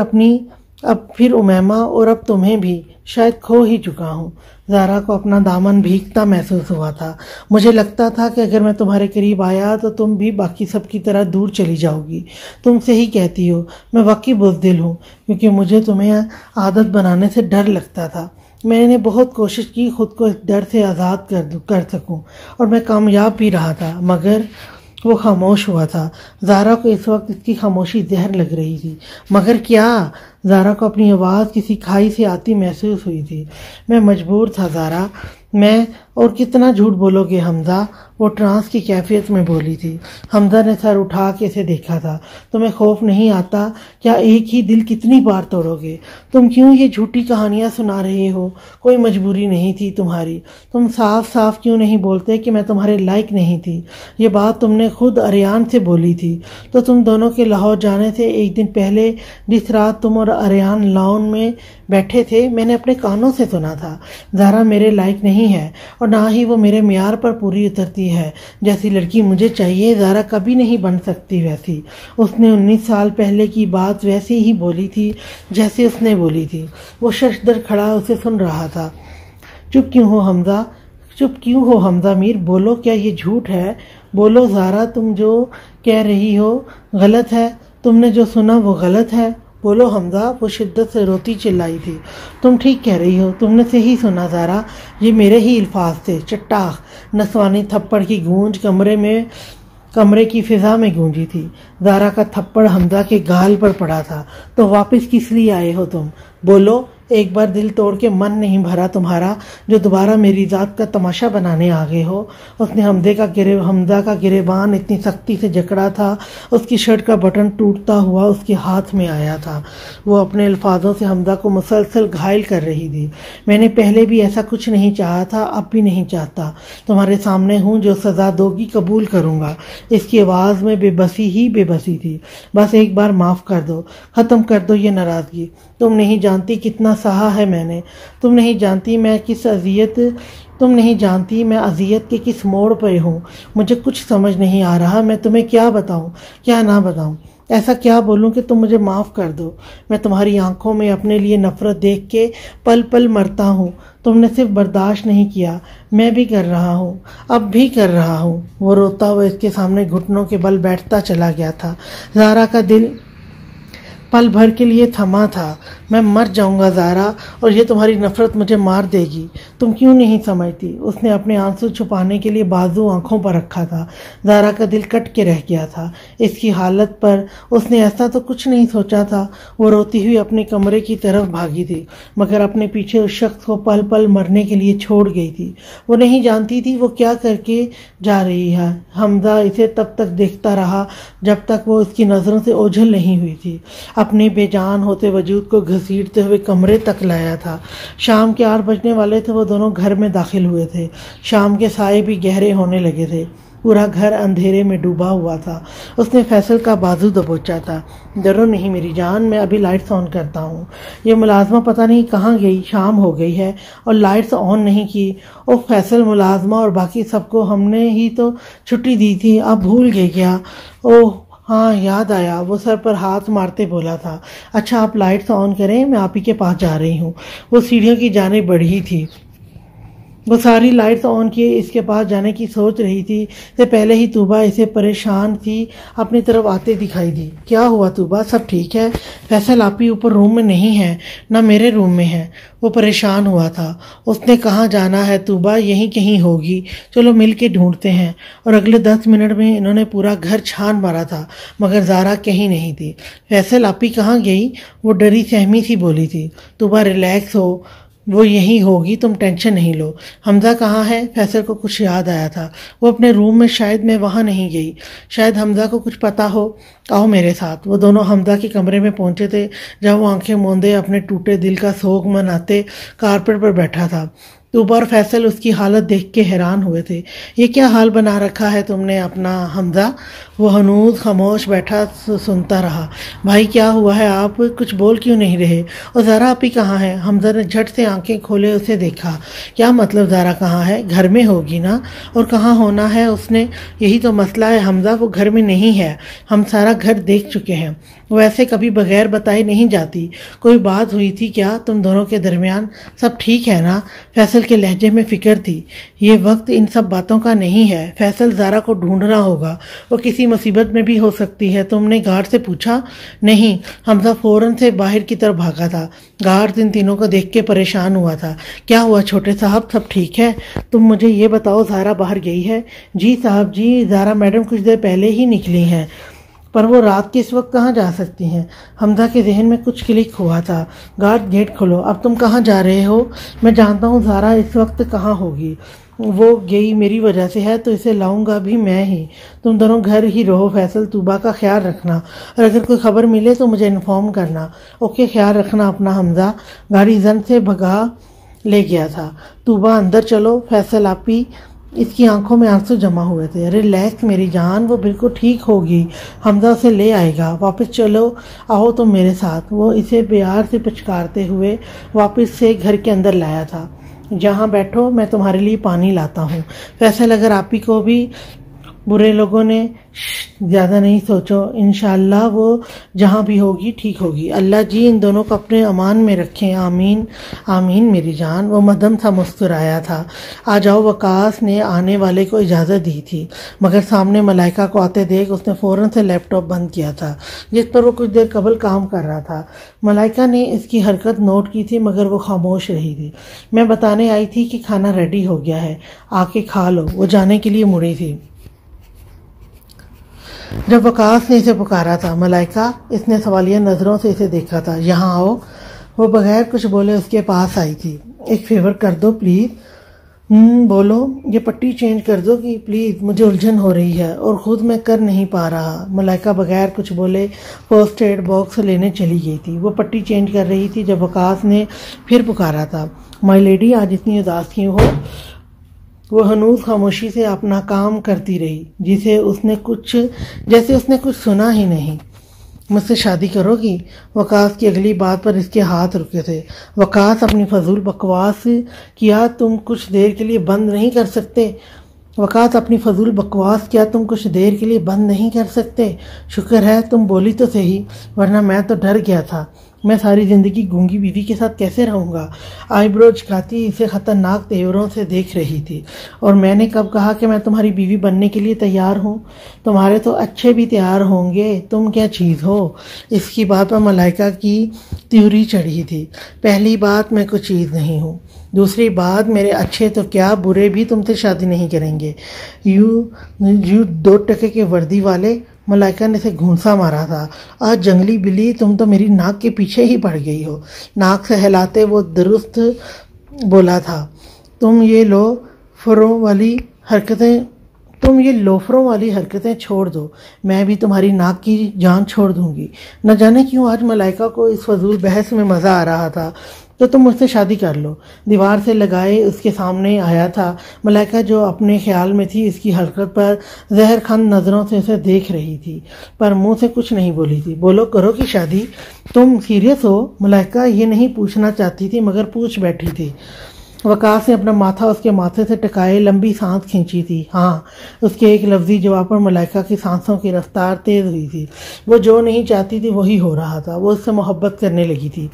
امیمہ، اور اب تمہیں بھی شاید کھو ہی چکا ہوں۔ زارا کو اپنا دامن بھیگتا محسوس ہوا تھا۔ مجھے لگتا تھا کہ اگر میں تمہارے قریب آیا تو تم بھی باقی سب کی طرح دور چلی جاؤ گی۔ تم سے ہی کہتی ہو، میں واقعی بزدل ہوں، کیونکہ مجھے تمہیں عادت بنانے سے ڈر لگتا تھا۔ میں نے بہت کوشش کی خود کو اس ڈر سے آزاد کر سکوں، اور میں کامیاب بھی رہا تھا، مگر وہ خاموش ہوا تھا۔ زارا کو اس وقت اس کی خاموشی زہر لگ رہی تھی۔ مگر کیا؟ زارا کو اپنی آواز کسی کھائی سے آتی محسوس ہوئی تھی۔ میں مجبور تھا زارا، میں، اور کتنا جھوٹ بولو گے حمزہ؟ وہ ٹرانس کی کیفیت میں بولی تھی۔ حمزہ نے سر اٹھا کے اسے دیکھا تھا۔ تمہیں خوف نہیں آتا؟ کیا ایک ہی دل کتنی بار توڑو گے؟ تم کیوں یہ جھوٹی کہانیاں سنا رہے ہو؟ کوئی مجبوری نہیں تھی تمہاری۔ تم صاف صاف کیوں نہیں بولتے کہ میں تمہارے لائق نہیں تھی؟ یہ بات تم نے خود اریان سے بولی تھی۔ تو تم دونوں کے لاہور جانے سے ایک دن پہلے، جس رات تم اور اریان لان میں بیٹھے تھے میں نے اپنے کانوں سے سنا تھا زہرا میرے لائق نہیں ہے اور نہ ہی وہ میرے معیار پر پوری اترتی ہے، جیسی لڑکی مجھے چاہیے زہرا کبھی نہیں بن سکتی ویسی۔ اس نے 19 سال پہلے کی بات ویسے ہی بولی تھی جیسے اس نے بولی تھی۔ وہ ششدر کھڑا اسے سن رہا تھا۔ چپ کیوں ہو حمزہ میر، بولو، کیا یہ جھوٹ ہے؟ بولو زہرا، تم جو کہہ رہی ہو غلط ہے، تم نے جو سنا وہ غلط ہے، بولو حمزہ۔ وہ شدت سے روتی چلائی تھی۔ تم ٹھیک کہہ رہی ہو، تم نے صحیح سنا زہرا، یہ میرے ہی الفاظ تھے۔ چٹاخ نسوانی تھپڑ کی گونج کمرے کی فضا میں گونجی تھی۔ زہرا کا تھپڑ حمزہ کے گال پر پڑا تھا۔ تو واپس کس لیے آئے ہو تم؟ بولو، ایک بار دل توڑ کے من نہیں بھرا تمہارا جو دوبارہ میری ذات کا تماشا بنانے آ گئے ہو؟ اس نے حمزہ کا گریبان اتنی سختی سے جکڑا تھا اس کی شرٹ کا بٹن ٹوٹتا ہوا اس کے ہاتھ میں آیا تھا۔ وہ اپنے الفاظوں سے حمزہ کو مسلسل گھائل کر رہی تھی۔ میں نے پہلے بھی ایسا کچھ نہیں چاہا تھا، اب بھی نہیں چاہتا۔ تمہارے سامنے ہوں، جو سزا دوگی قبول کروں گا۔ اس کی آواز میں بے بسی تھی۔ بس ایک بار معاف کر دو، ختم کر دو یہ ناراضگی۔ تم نہیں جانتی کتنا سہا ہے میں نے، تم نہیں جانتی میں اذیت کے کس موڑ پہ ہوں۔ مجھے کچھ سمجھ نہیں آ رہا، میں تمہیں کیا بتاؤں کیا نہ بتاؤں، ایسا کیا بولوں کہ تم مجھے معاف کر دو۔ میں تمہاری آنکھوں میں اپنے لیے نفرت دیکھ کے پل پل مرتا ہوں۔ تم نے صرف برداشت نہیں کیا، میں بھی کر رہا ہوں، اب بھی کر رہا ہوں۔ وہ روتا ہوا اس کے سامنے گھٹنوں کے بل بیٹھتا چلا گیا تھا۔ زہرا کا دل پل بھر کے لیے تھما تھا۔ میں مر جاؤں گا زہرا، اور یہ تمہاری نفرت مجھے مار دے گی۔ تم کیوں نہیں سمجھتی؟ اس نے اپنے آنسو چھپانے کے لیے بازو آنکھوں پر رکھا تھا۔ زہرا کا دل کٹ کے رہ گیا تھا اس کی حالت پر۔ اس نے ایسا تو کچھ نہیں سوچا تھا۔ وہ روتی ہوئی اپنے کمرے کی طرف بھاگی تھی، مگر اپنے پیچھے اس شخص کو پل پل مرنے کے لیے چھوڑ گئی تھی۔ وہ نہیں جانتی تھی وہ کیا کر کے جا رہی ہے۔ حمزہ اسے تب تک دیکھتا رہا جب تک وہ اس کی نظروں سے اوجھل نہیں ہوئی تھی۔ اپنے بے جان ہوتے وجود کو گھسیٹتے ہوئے کمرے تک لایا تھا۔ شام کے 8 بجنے والے تھے۔ وہ دونوں گھر میں داخل ہوئے تھے۔ شام کے سائے بھی گہرے ہونے لگے تھے۔ پورا گھر اندھیرے میں ڈوبا ہوا تھا۔ اس نے فیصل کا بازو دبوچا تھا۔ ڈرو نہیں میری جان، میں ابھی لائٹس آن کرتا ہوں۔ یہ ملازمہ پتہ نہیں کہاں گئی، شام ہو گئی ہے اور لائٹس آن نہیں کی۔ او فیصل، ملازمہ اور باقی سب کو ہم نے ہی تو چھٹی دی تھی، اب بھول گئے کیا؟ اوہ ہاں، یاد آیا، وہ سر پر ہاتھ مارتے بولا تھا۔ اچھا آپ لائٹس آن کریں، میں آپ ہی کے پاس جا رہی ہوں۔ وہ سیڑھیوں کی جانب بڑھی تھی۔ وہ ساری لائٹس آن کیے اس کے پاس جانے کی سوچ رہی تھی سے پہلے ہی طوبہ اسے پریشان تھی اپنی طرف آتے دکھائی دی۔ کیا ہوا طوبہ، سب ٹھیک ہے؟ فیصل آپ ہی اوپر روم میں نہیں ہے، نہ میرے روم میں ہے۔ وہ پریشان ہوا تھا۔ اس نے کہاں جانا ہے طوبہ، یہیں کہیں ہوگی، چلو مل کے ڈھونڈتے ہیں۔ اور اگلے 10 منٹ میں انہوں نے پورا گھر چھان مارا تھا مگر زہرا کہیں نہیں تھی۔ فیصل آپ ہی کہاں گئی؟ وہ ڈری سہمی سی بولی تھی۔ طوبہ ریلیکس ہو، وہ یہی ہوگی، تم ٹینشن نہیں لو۔ حمزہ کہاں ہے؟ فیصل کو کچھ یاد آیا تھا۔ وہ اپنے روم میں، شاید میں وہاں نہیں گئی، شاید حمزہ کو کچھ پتا ہو، آؤ میرے ساتھ۔ وہ دونوں حمزہ کے کمرے میں پہنچے تھے جہاں وہ آنکھیں موندے اپنے ٹوٹے دل کا سوگ مناتے کارپیٹ پر بیٹھا تھا۔ طوبہ اور فیصل اس کی حالت دیکھ کے حیران ہوئے تھے۔ یہ کیا حال بنا رکھا ہے تم نے اپنا حمزہ؟ وہ ہنوز خاموش بیٹھا سنتا رہا۔ بھائی کیا ہوا ہے، آپ کچھ بول کیوں نہیں رہے؟ اور زہرا آپ ہی کہاں ہے؟ حمزہ نے جھٹ سے آنکھیں کھولے اسے دیکھا۔ کیا مطلب زہرا کہاں ہے؟ گھر میں ہوگی نا، اور کہاں ہونا ہے اس نے؟ یہی تو مسئلہ ہے حمزہ، وہ گھر میں نہیں ہے۔ ہم سارا گھر دیکھ چکے ہیں، وہ ایسے کبھی بغیر بتائے نہیں جاتی۔ کوئی بات ہوئی تھی کیا تم دونوں کے درمیان؟ سب ٹھیک ہے نا؟ فیصل کے لہجے میں فکر تھی۔ یہ وقت ان سب باتوں کا نہیں ہے، فیصل زہرا کو ڈھونڈنا ہوگا، وہ کسی مصیبت میں بھی ہو سکتی ہے۔ تم نے گارڈ سے پوچھا؟ نہیں۔ حمزہ فوراً سے باہر کی طرف بھاگا تھا۔ گارڈ ان تینوں کو دیکھ کے پریشان ہوا تھا۔ کیا ہوا چھوٹے صاحب، سب ٹھیک ہے؟ تم مجھے یہ بتاؤ، زہرا باہر گئی ہے؟ جی صاحب جی، زہرا میڈم کچھ دیر پہلے ہی نکلی ہیں، پر وہ رات کے اس وقت کہاں جا سکتی ہیں؟ حمزہ کے ذہن میں کچھ کلک ہوا تھا۔ گارڈ گیٹ کھولو، اب تم کہاں جا رہے ہو؟ میں جانتا ہوں زہرا اس وقت کہاں ہوگی، وہ گئی میری وجہ سے ہے تو اسے لاؤں گا بھی میں ہی۔ تم دونوں گھر ہی رہو فیصل، طوبہ کا خیال رکھنا، اور اگر کوئی خبر ملے تو مجھے انفارم کرنا۔ اوکے، خیال رکھنا اپنا حمزہ۔ گاڑی زن سے بھگا لے گیا تھا۔ طوبہ اندر چلو، فیصل آپ ہی اس کی آنکھوں میں آنسو جمع ہوئے تھے۔ ریلیکس میری جان، وہ بالکل ٹھیک ہوگی، حمزہ اسے لے آئے گا، واپس چلو، آؤ تم میرے ساتھ۔ وہ اسے پیار سے پچکارتے ہوئے واپس سے گھر کے اندر لایا تھا۔ جہاں بیٹھو، میں تمہارے لیے پانی لاتا ہوں۔ فیصل، اگر آپ ہی کو بھی برے لوگوں نے زیادہ نہیں سوچو، انشاءاللہ وہ جہاں بھی ہوگی ٹھیک ہوگی۔ اللہ جی ان دونوں کو اپنے امان میں رکھیں، آمین آمین میری جان۔ وہ مدھم سا مسکرایا تھا۔ آ جاؤ، وقاص نے آنے والے کو اجازت دی تھی، مگر سامنے ملائکہ کو آتے دیکھ اس نے فوراً سے لیپ ٹاپ بند کیا تھا جس پر وہ کچھ دیر قبل کام کر رہا تھا۔ ملائکہ نے اس کی حرکت نوٹ کی تھی مگر وہ خاموش رہی تھی۔ میں بتانے آئی تھی کہ کھانا ریڈی ہو گیا ہے، آ کے کھا لو۔ وہ جانے کے لیے مڑی تھی جب وقاص نے اسے پکارا تھا۔ ملائکہ، اس نے سوالیہ نظروں سے اسے دیکھا تھا۔ یہاں آؤ۔ وہ بغیر کچھ بولے اس کے پاس آئی تھی۔ ایک فیور کر دو پلیز۔ بولو۔ یہ پٹی چینج کر دو گی پلیز، مجھے الجھن ہو رہی ہے اور خود میں کر نہیں پا رہا۔ ملائکہ بغیر کچھ بولے فرسٹ ایڈ باکس لینے چلی گئی تھی۔ وہ پٹی چینج کر رہی تھی جب وقاص نے پھر پکارا تھا۔ مائی لیڈی، آج اتنی اداس کیوں ہو؟ وہ ہنوز خاموشی سے اپنا کام کرتی رہی جیسے اس نے کچھ سنا ہی نہیں۔ مجھ سے شادی کرو گی؟ وقاص کی اگلی بات پر اس کے ہاتھ رکے تھے۔ وقاص، اپنی فضول بکواس کیا تم کچھ دیر کے لیے بند نہیں کر سکتے؟ وقاص، اپنی فضول بکواس کیا تم کچھ دیر کے لیے بند نہیں کر سکتے؟ شکر ہے تم بولی تو صحیح، ورنہ میں تو ڈر گیا تھا۔ میں ساری زندگی گونگی بیوی کے ساتھ کیسے رہوں گا؟ آئی برو جھکاتی اسے خطرناک تیوروں سے دیکھ رہی تھی۔ اور میں نے کب کہا کہ میں تمہاری بیوی بننے کے لیے تیار ہوں؟ تمہارے تو اچھے بھی تیار ہوں گے، تم کیا چیز ہو؟ اس کی بات پر ملائکہ کی تیوری چڑھی تھی۔ پہلی بات، میں کوئی چیز نہیں ہوں۔ دوسری بات، میرے اچھے تو کیا برے بھی تم سے شادی نہیں کریں گے۔ یو 2 ٹکے کے وردی والے۔ ملائکہ نے اسے گھونسا مارا تھا۔ آج جنگلی بلی، تم تو میری ناک کے پیچھے ہی پڑ گئی ہو۔ ناک سے ہلاتے وہ درست بولا تھا، تم یہ لوفروں والی حرکتیں چھوڑ دو، میں بھی تمہاری ناک کی جان چھوڑ دوں گی۔ نہ جانے کیوں آج ملائکہ کو اس فضول بحث میں مزہ آ رہا تھا۔ تو تم مجھ سے شادی کر لو۔ دیوار سے لگائے اس کے سامنے آیا تھا۔ ملائکہ جو اپنے خیال میں تھی اس کی حرکت پر زہر خند نظروں سے اسے دیکھ رہی تھی، پر منہ سے کچھ نہیں بولی تھی۔ بولو، کرو گی شادی؟ تم سیریس ہو؟ ملائکہ یہ نہیں پوچھنا چاہتی تھی مگر پوچھ بیٹھی تھی۔ وقاص نے اپنا ماتھا اس کے ماتھے سے ٹکائے لمبی سانس کھینچی تھی۔ ہاں، اس کے ایک لفظی جواب پر ملائکہ کی سانسوں کی رفتار تیز ہوئی تھی۔ وہ جو نہیں چاہتی تھی وہی ہو رہا تھا۔ وہ اس سے محبت کرنے لگی تھی۔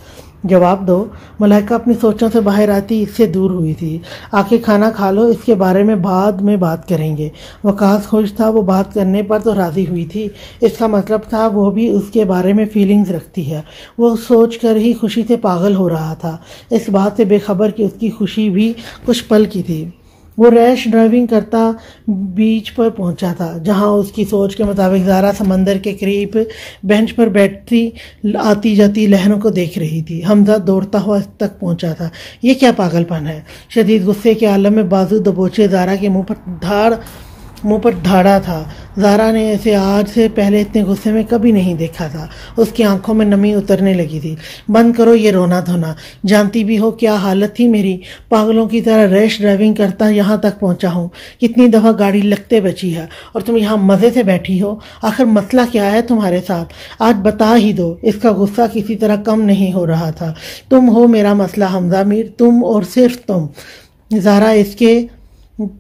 جواب دو۔ ملائکہ اپنی سوچوں سے باہر آتی اس سے دور ہوئی تھی۔ آ کے کھانا کھا لو، اس کے بارے میں بعد میں بات کریں گے۔ وقاص خوش تھا، وہ بات کرنے پر تو راضی ہوئی تھی۔ اس کا مطلب تھا وہ بھی اس کے بارے میں فیلنگز رکھتی ہے۔ وہ سوچ کر ہی خوشی سے پاگل ہو رہا تھا، اس بات سے بے خبر کہ اس کی خوشی بھی کچھ پل کی تھی۔ وہ ریش ڈرائیونگ کرتا بیچ پر پہنچا تھا، جہاں اس کی سوچ کے مطابق زارا سمندر کے قریب بینچ پر بیٹھتی آتی جاتی لہروں کو دیکھ رہی تھی۔ حمزہ دوڑتا ہوا اس تک پہنچا تھا۔ یہ کیا پاگل پن ہے؟ شدید غصے کے عالم میں بازو دبوچے زارا کے منہ پر دھاڑا تھا۔ زارا نے اسے آج سے پہلے اتنے غصے میں کبھی نہیں دیکھا تھا۔ اس کی آنکھوں میں نمی اترنے لگی تھی۔ بند کرو یہ رونا دھونا، جانتی بھی ہو کیا حالت تھی میری؟ پاگلوں کی طرح ریش ڈرائیونگ کرتا یہاں تک پہنچا ہوں، کتنی دفعہ گاڑی لگتے بچی ہے، اور تم یہاں مزے سے بیٹھی ہو۔ آخر مسئلہ کیا ہے تمہارے ساتھ؟ آج بتا ہی دو۔ اس کا غصہ کسی طرح کم نہیں ہو رہا تھا۔ تم ہو میرا مسئلہ حمزہ میر، تم اور صرف تم۔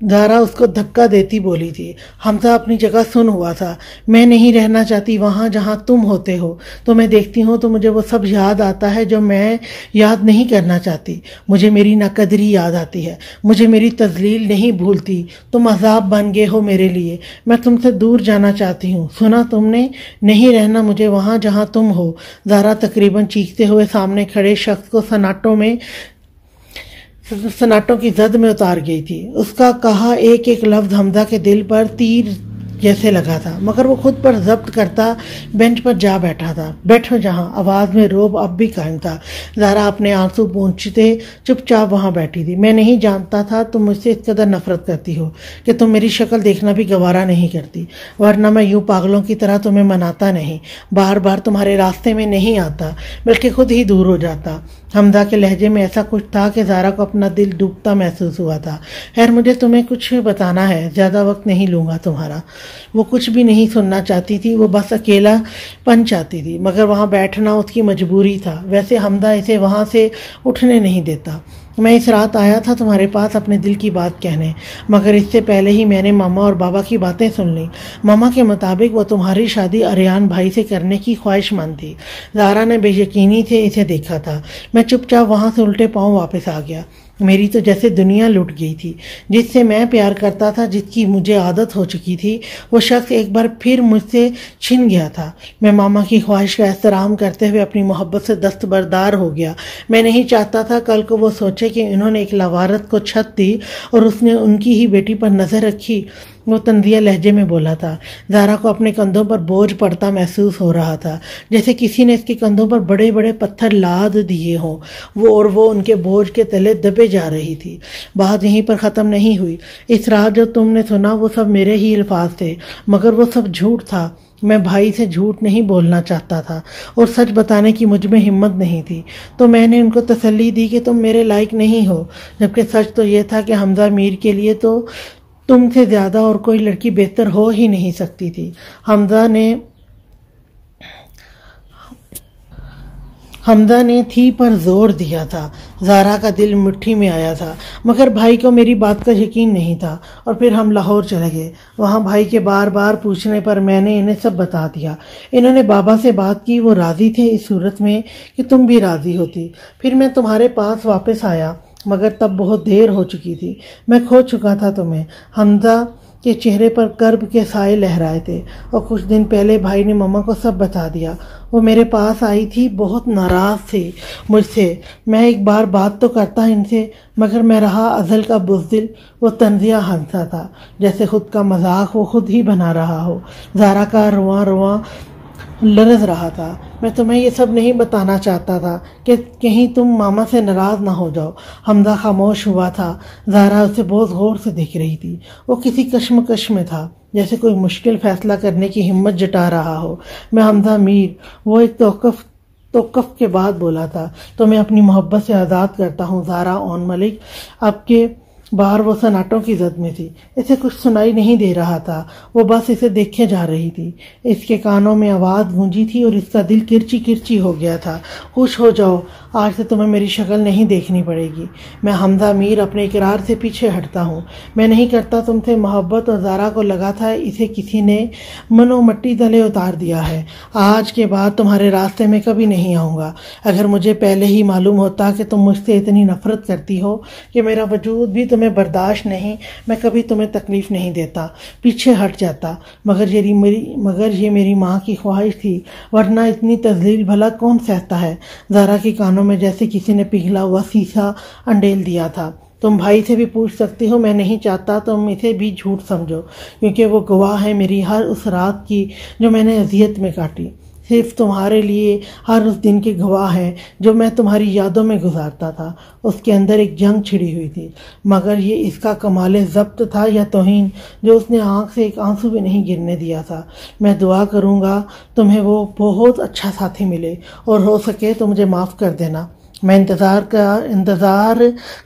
زارا اس کو دھکا دیتی بولی تھی۔ حمزہ اپنی جگہ سن ہوا تھا۔ میں نہیں رہنا چاہتی وہاں جہاں تم ہوتے ہو۔ تو میں دیکھتی ہوں تو مجھے وہ سب یاد آتا ہے جو میں یاد نہیں کرنا چاہتی۔ مجھے میری ناقدری یاد آتی ہے، مجھے میری تذلیل نہیں بھولتی۔ تم عذاب بن گئے ہو میرے لیے۔ میں تم سے دور جانا چاہتی ہوں، سنا تم نے؟ نہیں رہنا مجھے وہاں جہاں تم ہو۔ زارا تقریباً چیختے ہوئے سامنے کھڑے شخص کو سناٹوں کی زد میں اتار گئی تھی۔ اس کا کہا ایک ایک لفظ حمزہ کے دل پر تیر جیسے لگا تھا، مگر وہ خود پر ضبط کرتا بینچ پر جا بیٹھا تھا۔ بیٹھو جہاں۔ آواز میں رعب اب بھی قائم تھا۔ زارا اپنے آنسو پونچھتے چپ چاپ وہاں بیٹھی تھی۔ میں نہیں جانتا تھا تم مجھ سے اس قدر نفرت کرتی ہو کہ تم میری شکل دیکھنا بھی گوارا نہیں کرتی، ورنہ میں یوں پاگلوں کی طرح تمہیں مناتا نہیں، بار بار تمہارے راستے میں نہیں آتا، بلکہ خود ہی دور ہو جاتا۔ حمزہ کے لہجے میں ایسا کچھ تھا کہ زارا کو اپنا دل ڈوبتا محسوس ہوا تھا۔ خیر مجھے تمہیں کچھ بتانا ہے، زیادہ وقت نہیں لوں گا تمہارا۔ وہ کچھ بھی نہیں سننا چاہتی تھی، وہ بس اکیلا پن چاہتی تھی، مگر وہاں بیٹھنا اس کی مجبوری تھا۔ ویسے حمزہ اسے وہاں سے اٹھنے نہیں دیتا۔ میں اس رات آیا تھا تمہارے پاس اپنے دل کی بات کہنے، مگر اس سے پہلے ہی میں نے ماما اور بابا کی باتیں سن لی۔ ماما کے مطابق وہ تمہاری شادی اریان بھائی سے کرنے کی خواہش مند تھی۔ زارا نے بے یقینی سے اسے دیکھا تھا۔ میں چپ چاپ وہاں سے الٹے پاؤں واپس آ گیا۔ میری تو جیسے دنیا لٹ گئی تھی۔ جس سے میں پیار کرتا تھا، جس کی مجھے عادت ہو چکی تھی، وہ شخص ایک بار پھر مجھ سے چھن گیا تھا۔ میں ماما کی خواہش کا احترام کرتے ہوئے اپنی محبت سے دستبردار ہو گیا۔ میں نہیں چاہتا تھا کل کو وہ سوچے کہ انہوں نے ایک لاوارث کو چھت دی اور اس نے ان کی ہی بیٹی پر نظر رکھی۔ وہ طنزیہ لہجے میں بولا تھا۔ زارا کو اپنے کندھوں پر بوجھ پڑتا محسوس ہو رہا تھا، جیسے کسی نے اس کے کندھوں پر بڑے بڑے پتھر لاد دیے ہوں، وہ ان کے بوجھ کے تلے دبے جا رہی تھی۔ بات یہیں پر ختم نہیں ہوئی۔ اس رات جو تم نے سنا وہ سب میرے ہی الفاظ تھے، مگر وہ سب جھوٹ تھا۔ میں بھائی سے جھوٹ نہیں بولنا چاہتا تھا اور سچ بتانے کی مجھ میں ہمت نہیں تھی، تو میں نے ان کو تسلی دی کہ تم میرے لائق نہیں ہو، جبکہ سچ تو یہ تھا کہ حمزہ میر کے لیے تو تم سے زیادہ اور کوئی لڑکی بہتر ہو ہی نہیں سکتی تھی۔ حمزہ نے تھی پر زور دیا تھا۔ زارا کا دل مٹھی میں آیا تھا، مگر بھائی کو میری بات کا یقین نہیں تھا، اور پھر ہم لاہور چلے گئے۔ وہاں بھائی کے بار بار پوچھنے پر میں نے انہیں سب بتا دیا۔ انہوں نے بابا سے بات کی، وہ راضی تھے اس صورت میں کہ تم بھی راضی ہوتی۔ پھر میں تمہارے پاس واپس آیا، مگر تب بہت دیر ہو چکی تھی۔ میں کھو چکا تھا تمہیں۔ حمزہ کے چہرے پر کرب کے سائے لہرائے تھے، اور کچھ دن پہلے بھائی نے ماما کو سب بتا دیا۔ وہ میرے پاس آئی تھی، بہت ناراض تھی مجھ سے۔ میں ایک بار بات تو کرتا ان سے، مگر میں رہا ازل کا بزدل۔ وہ طنزیہ ہنسا تھا، جیسے خود کا مذاق وہ خود ہی بنا رہا ہو۔ زارا کا رواں رواں لرز رہا تھا۔ میں تمہیں یہ سب نہیں بتانا چاہتا تھا کہ کہیں تم ماما سے ناراض نہ ہو جاؤ۔ حمزہ خاموش ہوا تھا۔ زارا اسے بہت غور سے دیکھ رہی تھی۔ وہ کسی کشمکش میں تھا، جیسے کوئی مشکل فیصلہ کرنے کی ہمت جٹا رہا ہو۔ میں حمزہ میر، وہ ایک توقف کے بعد بولا تھا، تو میں اپنی محبت سے آزاد کرتا ہوں زارا اون ملک۔ اب کے باہر وہ سناٹوں کی زد میں تھی، اسے کچھ سنائی نہیں دے رہا تھا، وہ بس اسے دیکھے جا رہی تھی۔ اس کے کانوں میں آواز گونجی تھی اور اس کا دل کرچی کرچی ہو گیا تھا۔ خوش ہو جاؤ، آج سے تمہیں میری شکل نہیں دیکھنی پڑے گی۔ میں حمزہ میر اپنے اقرار سے پیچھے ہٹتا ہوں۔ میں نہیں کرتا تم سے محبت، اور زارا کو لگا تھا اسے کسی نے منو مٹی تلے اتار دیا ہے۔ آج کے بعد تمہارے راستے میں کبھی نہیں آؤں گا۔ اگر مجھے پہلے ہی معلوم ہوتا کہ تم مجھ سے اتنی نفرت کرتی ہو کہ میرا وجود بھی تمہیں برداشت نہیں، میں کبھی تمہیں تکلیف نہیں دیتا، پیچھے ہٹ جاتا۔ مگر یہ میری ماں کی خواہش تھی، ورنہ اتنی تذلیل بھلا کون سہتا ہے۔ زارا کے کانوں میں جیسے کسی نے پگھلا ہوا سیسا انڈیل دیا تھا۔ تم بھائی سے بھی پوچھ سکتی ہو، میں نہیں چاہتا تم اسے بھی جھوٹ سمجھو، کیونکہ وہ گواہ ہے میری ہر اس رات کی جو میں نے اذیت میں کاٹی۔ صرف تمہارے لیے ہر اس دن کے گواہ ہیں جو میں تمہاری یادوں میں گزارتا تھا۔ اس کے اندر ایک جنگ چھڑی ہوئی تھی، مگر یہ اس کا کمال ضبط تھا یا توہین جو اس نے آنکھ سے ایک آنسو بھی نہیں گرنے دیا تھا۔ میں دعا کروں گا تمہیں وہ بہت اچھا ساتھی ملے، اور ہو سکے تو مجھے معاف کر دینا۔ میں انتظار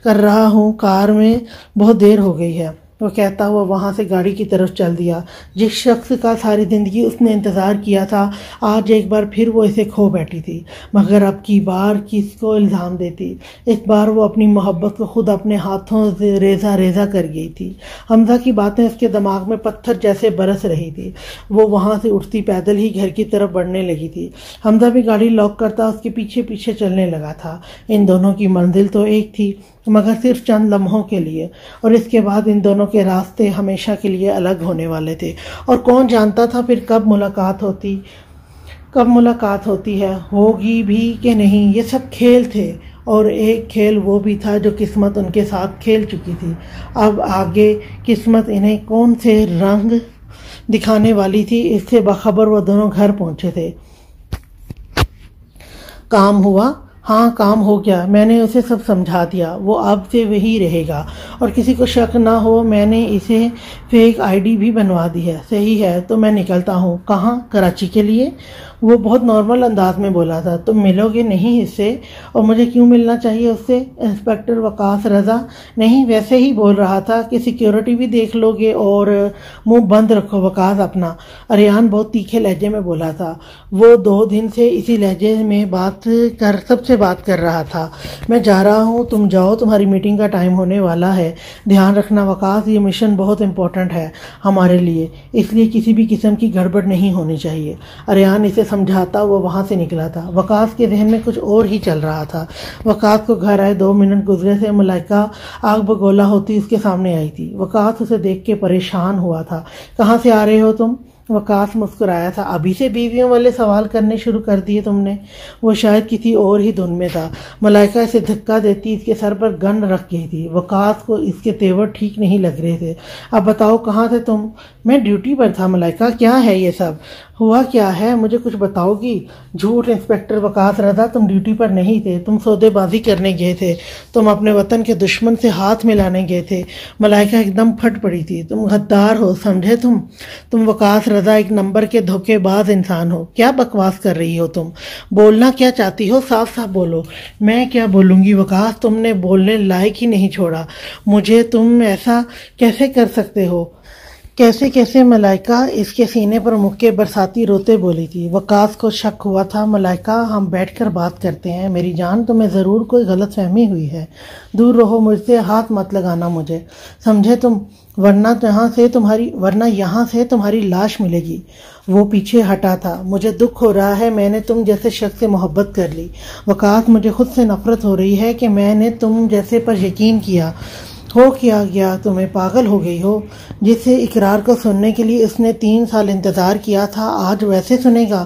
کر رہا ہوں، کار میں بہت دیر ہو گئی ہے۔ وہ کہتا ہوا وہاں سے گاڑی کی طرف چل دیا۔ جس شخص کا ساری زندگی اس نے انتظار کیا تھا، آج ایک بار پھر وہ اسے کھو بیٹھی تھی، مگر اب کی بار کس کو الزام دیتی؟ اس بار وہ اپنی محبت کو خود اپنے ہاتھوں سے ریزہ ریزہ کر گئی تھی۔ حمزہ کی باتیں اس کے دماغ میں پتھر جیسے برس رہی تھی۔ وہ وہاں سے اٹھتی پیدل ہی گھر کی طرف بڑھنے لگی تھی۔ حمزہ بھی گاڑی لاک کرتا اس کے پیچھے پیچھے چلنے لگا تھا۔ ان دونوں کی منزل تو ایک تھی، مگر صرف چند لمحوں کے لیے، اور اس کے بعد ان دونوں کے راستے ہمیشہ کے لیے الگ ہونے والے تھے۔ اور کون جانتا تھا پھر کب ملاقات ہوتی ہے، ہوگی بھی کہ نہیں۔ یہ سب کھیل تھے، اور ایک کھیل وہ بھی تھا جو قسمت ان کے ساتھ کھیل چکی تھی۔ اب آگے قسمت انہیں کون سے رنگ دکھانے والی تھی، اس سے باخبر وہ دونوں گھر پہنچے تھے۔ کام ہوا؟ ہاں کام ہو گیا، میں نے اسے سب سمجھا دیا، وہ اب سے وہی رہے گا، اور کسی کو شک نہ ہو میں نے اسے فیک آئی ڈی بھی بنوا دی ہے۔ صحیح ہے، تو میں نکلتا ہوں۔ کہاں؟ کراچی کے لیے؟ وہ بہت نارمل انداز میں بولا تھا، تم ملو گے نہیں اس سے؟ اور مجھے کیوں ملنا چاہیے اس سے؟ انسپیکٹر وقاص رضا نہیں ویسے ہی بول رہا تھا کہ سیکیورٹی بھی دیکھ لو گے اور منہ بند رکھو وقاص اپنا۔ ریحان بہت تیکھے لہجے میں بولا تھا، وہ 2 دن سے اسی لہجے میں سب سے بات کر رہا تھا۔ میں جا رہا ہوں، تم جاؤ، تمہاری میٹنگ کا ٹائم ہونے والا ہے، دھیان رکھنا وقاص، یہ مشن بہت امپورٹنٹ ہے ہمارے لیے، اس لیے کسی بھی قسم کی گڑبڑ نہیں ہونی چاہیے۔ ریحان اسے سمجھاتا وہ وہاں سے نکلا تھا۔ وقاص کے ذہن میں کچھ اور ہی چل رہا تھا۔ وقاص کو گھر آئے 2 منٹ گزرے سے ملائکہ آگ بگولا ہوتی اس کے سامنے آئی تھی۔ وقاص اسے دیکھ کے پریشان ہوا تھا۔ کہاں سے آ رہے ہو تم؟ وقاص مسکرایا تھا۔ ابھی سے بیویوں والے سوال کرنے شروع کر دیے تم نے؟ وہ شاید کسی اور ہی دھن میں تھا۔ ملائکہ اسے دھکا دیتی اس کے سر پر گن رکھ گئی تھی۔ وقاص کو اس کے تیور ٹھیک نہیں لگ رہے تھے۔ اب بتاؤ کہاں تھے تم؟ میں ڈیوٹی پر تھا ملائکہ۔ کیا ہے یہ سب؟ ہوا کیا ہے مجھے کچھ بتاؤ گی؟ جھوٹ انسپیکٹر وقاص رضا، تم ڈیوٹی پر نہیں تھے، تم سودے بازی کرنے گئے تھے، تم اپنے وطن کے دشمن سے ہاتھ ملانے گئے تھے۔ ملائکہ ایک دم پھٹ پڑی تھی۔ تم غدار ہو، سمجھے تم وقاص رضا ایک نمبر کے دھوکے باز انسان ہو۔ کیا بکواس کر رہی ہو تم؟ بولنا کیا چاہتی ہو؟ صاف صاف بولو۔ میں کیا بولوں گی وقاص، تم نے بولنے لائق ہی نہیں چھوڑا مجھے، تم ایسا کیسے کر سکتے ہو؟ کیسے ملائکہ اس کے سینے پر مکے برساتی روتے بولی تھی۔ وقاص کو شک ہوا تھا۔ ملائکہ ہم بیٹھ کر بات کرتے ہیں میری جان، تمہیں ضرور کوئی غلط فہمی ہوئی ہے، دور رہو مجھ سے، ہاتھ مت لگانا مجھے، سمجھے تم، ورنہ یہاں سے تمہاری لاش ملے گی۔ وہ پیچھے ہٹا تھا۔ مجھے دکھ ہو رہا ہے میں نے تم جیسے شخص سے محبت کر لی وقاص، مجھے خود سے نفرت ہو رہی ہے کہ میں نے تم جیسے پر یقین کیا۔ ہو کیا گیا تمہیں؟ پاگل ہو گئی ہو؟ جس اقرار کو سننے کے لیے اس نے 3 سال انتظار کیا تھا آج ویسے سنے گا؟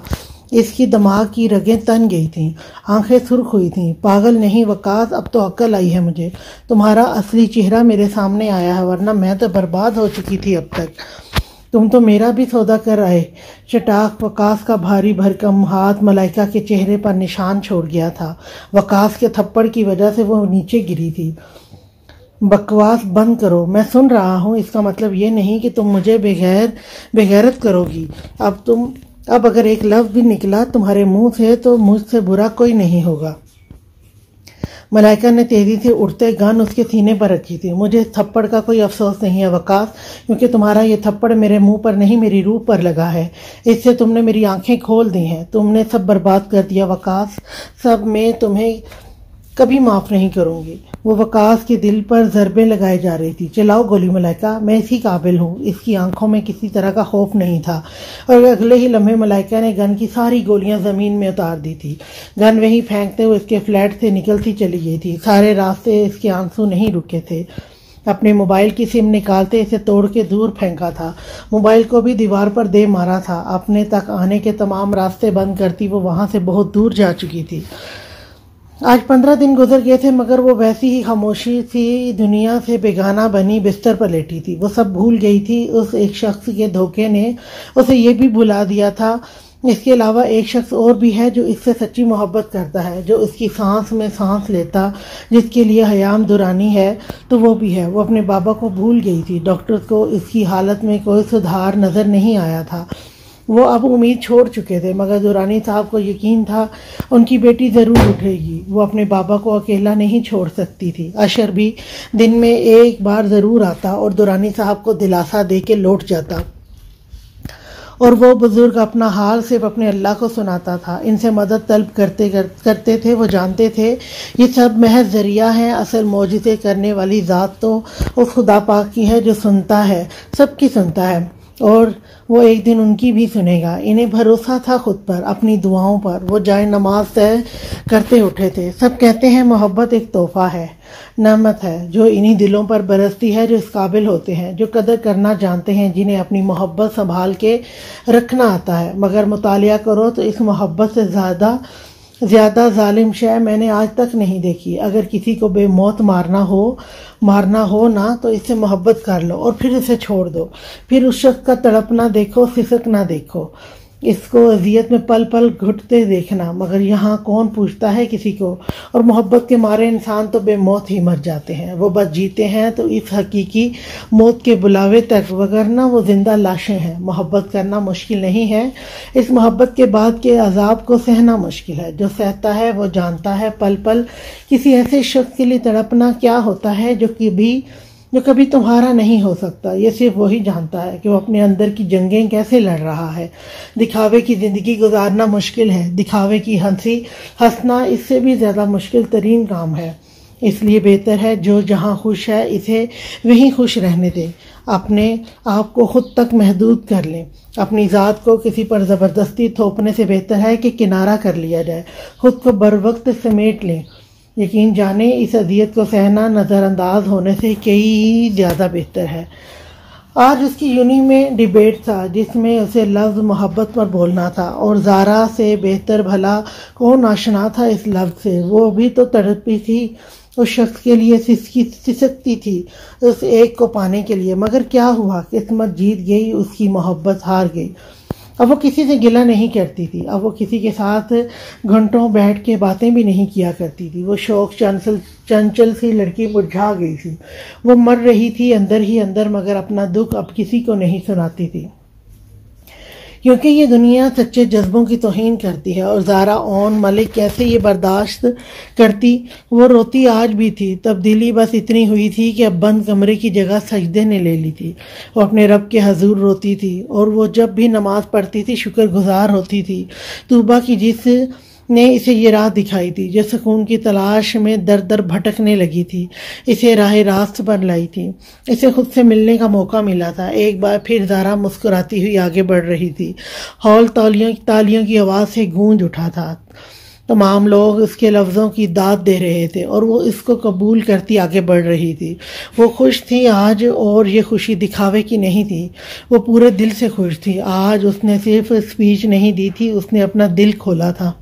اس کی دماغ کی رگیں تن گئی تھیں، آنکھیں سرخ ہوئی تھیں۔ پاگل نہیں وقاص، اب تو عقل آئی ہے مجھے، تمہارا اصلی چہرہ میرے سامنے آیا ہے، ورنہ میں تو برباد ہو چکی تھی اب تک۔ تم تو میرا بھی سودا کر آئے۔ چٹاک وقاص کا بھاری بھرکم ہاتھ ملائکہ کے چہرے پر نشان چھوڑ گیا تھا۔ وقاص کے تھپڑ کی وجہ سے وہ نیچے گری تھی۔ بکواس بند کرو، میں سن رہا ہوں، اس کا مطلب یہ نہیں کہ تم مجھے بغیرت کرو گی۔ اب اگر ایک لفظ بھی نکلا تمہارے منہ سے تو مجھ سے برا کوئی نہیں ہوگا۔ ملائکہ نے تیزی سے اٹھتے گن اس کے سینے پر رکھی تھی۔ مجھے اس تھپڑ کا کوئی افسوس نہیں ہے وقاص، کیونکہ تمہارا یہ تھپڑ میرے منہ پر نہیں میری روح پر لگا ہے، اس سے تم نے میری آنکھیں کھول دی ہیں، تم نے سب برباد کر دیا وقاص، سب میں تمہیں کبھی معاف نہیں کروں گی۔ وہ وقاص کے دل پر ضربیں لگائے جا رہی تھی۔ چلاؤ گولی ملائکہ، میں اسی قابل ہوں۔ اس کی آنکھوں میں کسی طرح کا خوف نہیں تھا، اور اگلے ہی لمحے ملائکہ نے گن کی ساری گولیاں زمین میں اتار دی تھی۔ گن وہیں پھینکتے ہوئے اس کے فلیٹ سے نکلتی چلی گئی تھی۔ سارے راستے اس کے آنسو نہیں رکے تھے۔ اپنے موبائل کی سم نکالتے اسے توڑ کے دور پھینکا تھا، موبائل کو بھی دیوار پر دے مارا تھا۔ اپنے تک آنے کے تمام راستے بند کرتی وہ وہاں سے بہت دور جا چکی تھی۔ آج 15 دن گزر گئے تھے، مگر وہ ویسی ہی خاموشی تھی، دنیا سے بیگانہ بنی بستر پر لیٹی تھی۔ وہ سب بھول گئی تھی۔ اس ایک شخص کے دھوکے نے اسے یہ بھی بھلا دیا تھا اس کے علاوہ ایک شخص اور بھی ہے جو اس سے سچی محبت کرتا ہے، جو اس کی سانس میں سانس لیتا، جس کے لیے حیام دورانی ہے تو وہ بھی ہے۔ وہ اپنے بابا کو بھول گئی تھی۔ ڈاکٹر کو اس کی حالت میں کوئی سدھار نظر نہیں آیا تھا۔ وہ اب امید چھوڑ چکے تھے، مگر دورانی صاحب کو یقین تھا ان کی بیٹی ضرور اٹھے گی۔ وہ اپنے بابا کو اکیلا نہیں چھوڑ سکتی تھی۔ اشر بھی دن میں ایک بار ضرور آتا اور دورانی صاحب کو دلاسا دے کے لوٹ جاتا، اور وہ بزرگ اپنا حال صرف اپنے اللہ کو سناتا تھا۔ ان سے مدد طلب کرتے تھے۔ وہ جانتے تھے یہ سب محض ذریعہ ہیں، اصل معجزے کرنے والی ذات تو اس خدا پاک کی ہے جو سنتا ہے، سب کی سنتا ہے، اور وہ ایک دن ان کی بھی سنے گا۔ انہیں بھروسہ تھا خود پر، اپنی دعاؤں پر۔ وہ جائے نماز طے کرتے اٹھے تھے۔ سب کہتے ہیں محبت ایک تحفہ ہے، نعمت ہے جو انہی دلوں پر برستی ہے جو اس قابل ہوتے ہیں، جو قدر کرنا جانتے ہیں، جنہیں اپنی محبت سنبھال کے رکھنا آتا ہے۔ مگر مطالعہ کرو تو اس محبت سے زیادہ ظالم شے میں نے آج تک نہیں دیکھی۔ اگر کسی کو بے موت مارنا ہو نا تو اس سے محبت کر لو اور پھر اسے چھوڑ دو، پھر اس شخص کا تڑپنا دیکھو، فسق نہ دیکھو۔ اس کو اذیت میں پل پل گھٹتے دیکھنا، مگر یہاں کون پوچھتا ہے کسی کو، اور محبت کے مارے انسان تو بے موت ہی مر جاتے ہیں، وہ بس جیتے ہیں تو اس حقیقی موت کے بلاوے تک، وگرنہ وہ زندہ لاشیں ہیں۔ محبت کرنا مشکل نہیں ہے، اس محبت کے بعد کے عذاب کو سہنا مشکل ہے۔ جو سہتا ہے وہ جانتا ہے پل پل کسی ایسے شخص کے لیے تڑپنا کیا ہوتا ہے جو کبھی تمہارا نہیں ہو سکتا۔ یہ صرف وہی جانتا ہے کہ وہ اپنے اندر کی جنگیں کیسے لڑ رہا ہے۔ دکھاوے کی زندگی گزارنا مشکل ہے، دکھاوے کی ہنسنا اس سے بھی زیادہ مشکل ترین کام ہے۔ اس لیے بہتر ہے جو جہاں خوش ہے اسے وہیں خوش رہنے دے، اپنے آپ کو خود تک محدود کر لیں۔ اپنی ذات کو کسی پر زبردستی تھوپنے سے بہتر ہے کہ کنارہ کر لیا جائے، خود کو بر وقت سمیٹ لیں۔ یقین جانیں اس اذیت کو سہنا نظر انداز ہونے سے کئی زیادہ بہتر ہے۔ آج اس کی یونی میں ڈیبیٹ تھا جس میں اسے لفظ محبت پر بولنا تھا، اور زارا سے بہتر بھلا کون آشنا تھا اس لفظ سے۔ وہ بھی تو تڑپی تھی، اس شخص کے لیے سسکتی تھی، اس ایک کو پانے کے لیے، مگر کیا ہوا، قسمت جیت گئی، اس کی محبت ہار گئی۔ اب وہ کسی سے گلہ نہیں کرتی تھی، اب وہ کسی کے ساتھ گھنٹوں بیٹھ کے باتیں بھی نہیں کیا کرتی تھی۔ وہ شوق چنچل سی لڑکی مرجھا گئی تھی، وہ مر رہی تھی اندر ہی اندر، مگر اپنا دکھ اب کسی کو نہیں سناتی تھی، کیونکہ یہ دنیا سچے جذبوں کی توہین کرتی ہے۔ اور زارا اون ملک کیسے یہ برداشت کرتی؟ وہ روتی آج بھی تھی، تبدیلی بس اتنی ہوئی تھی کہ اب بند کمرے کی جگہ سجدے نے لے لی تھی۔ وہ اپنے رب کے حضور روتی تھی، اور وہ جب بھی نماز پڑھتی تھی شکر گزار ہوتی تھی توبہ کی، جس نے اسے یہ راہ دکھائی تھی، جو سکون کی تلاش میں در در بھٹکنے لگی تھی، اسے راہ راست پر لائی تھی، اسے خود سے ملنے کا موقع ملا تھا۔ ایک بار پھر زارا مسکراتی ہوئی آگے بڑھ رہی تھی، ہال تالیوں کی آواز سے گونج اٹھا تھا، تمام لوگ اس کے لفظوں کی داد دے رہے تھے، اور وہ اس کو قبول کرتی آگے بڑھ رہی تھی۔ وہ خوش تھی آج، اور یہ خوشی دکھاوے کی نہیں تھی، وہ پورے دل سے خوش تھی۔ آج اس نے صرف اسپیچ نہیں دی تھی، اس نے اپنا دل کھولا تھا۔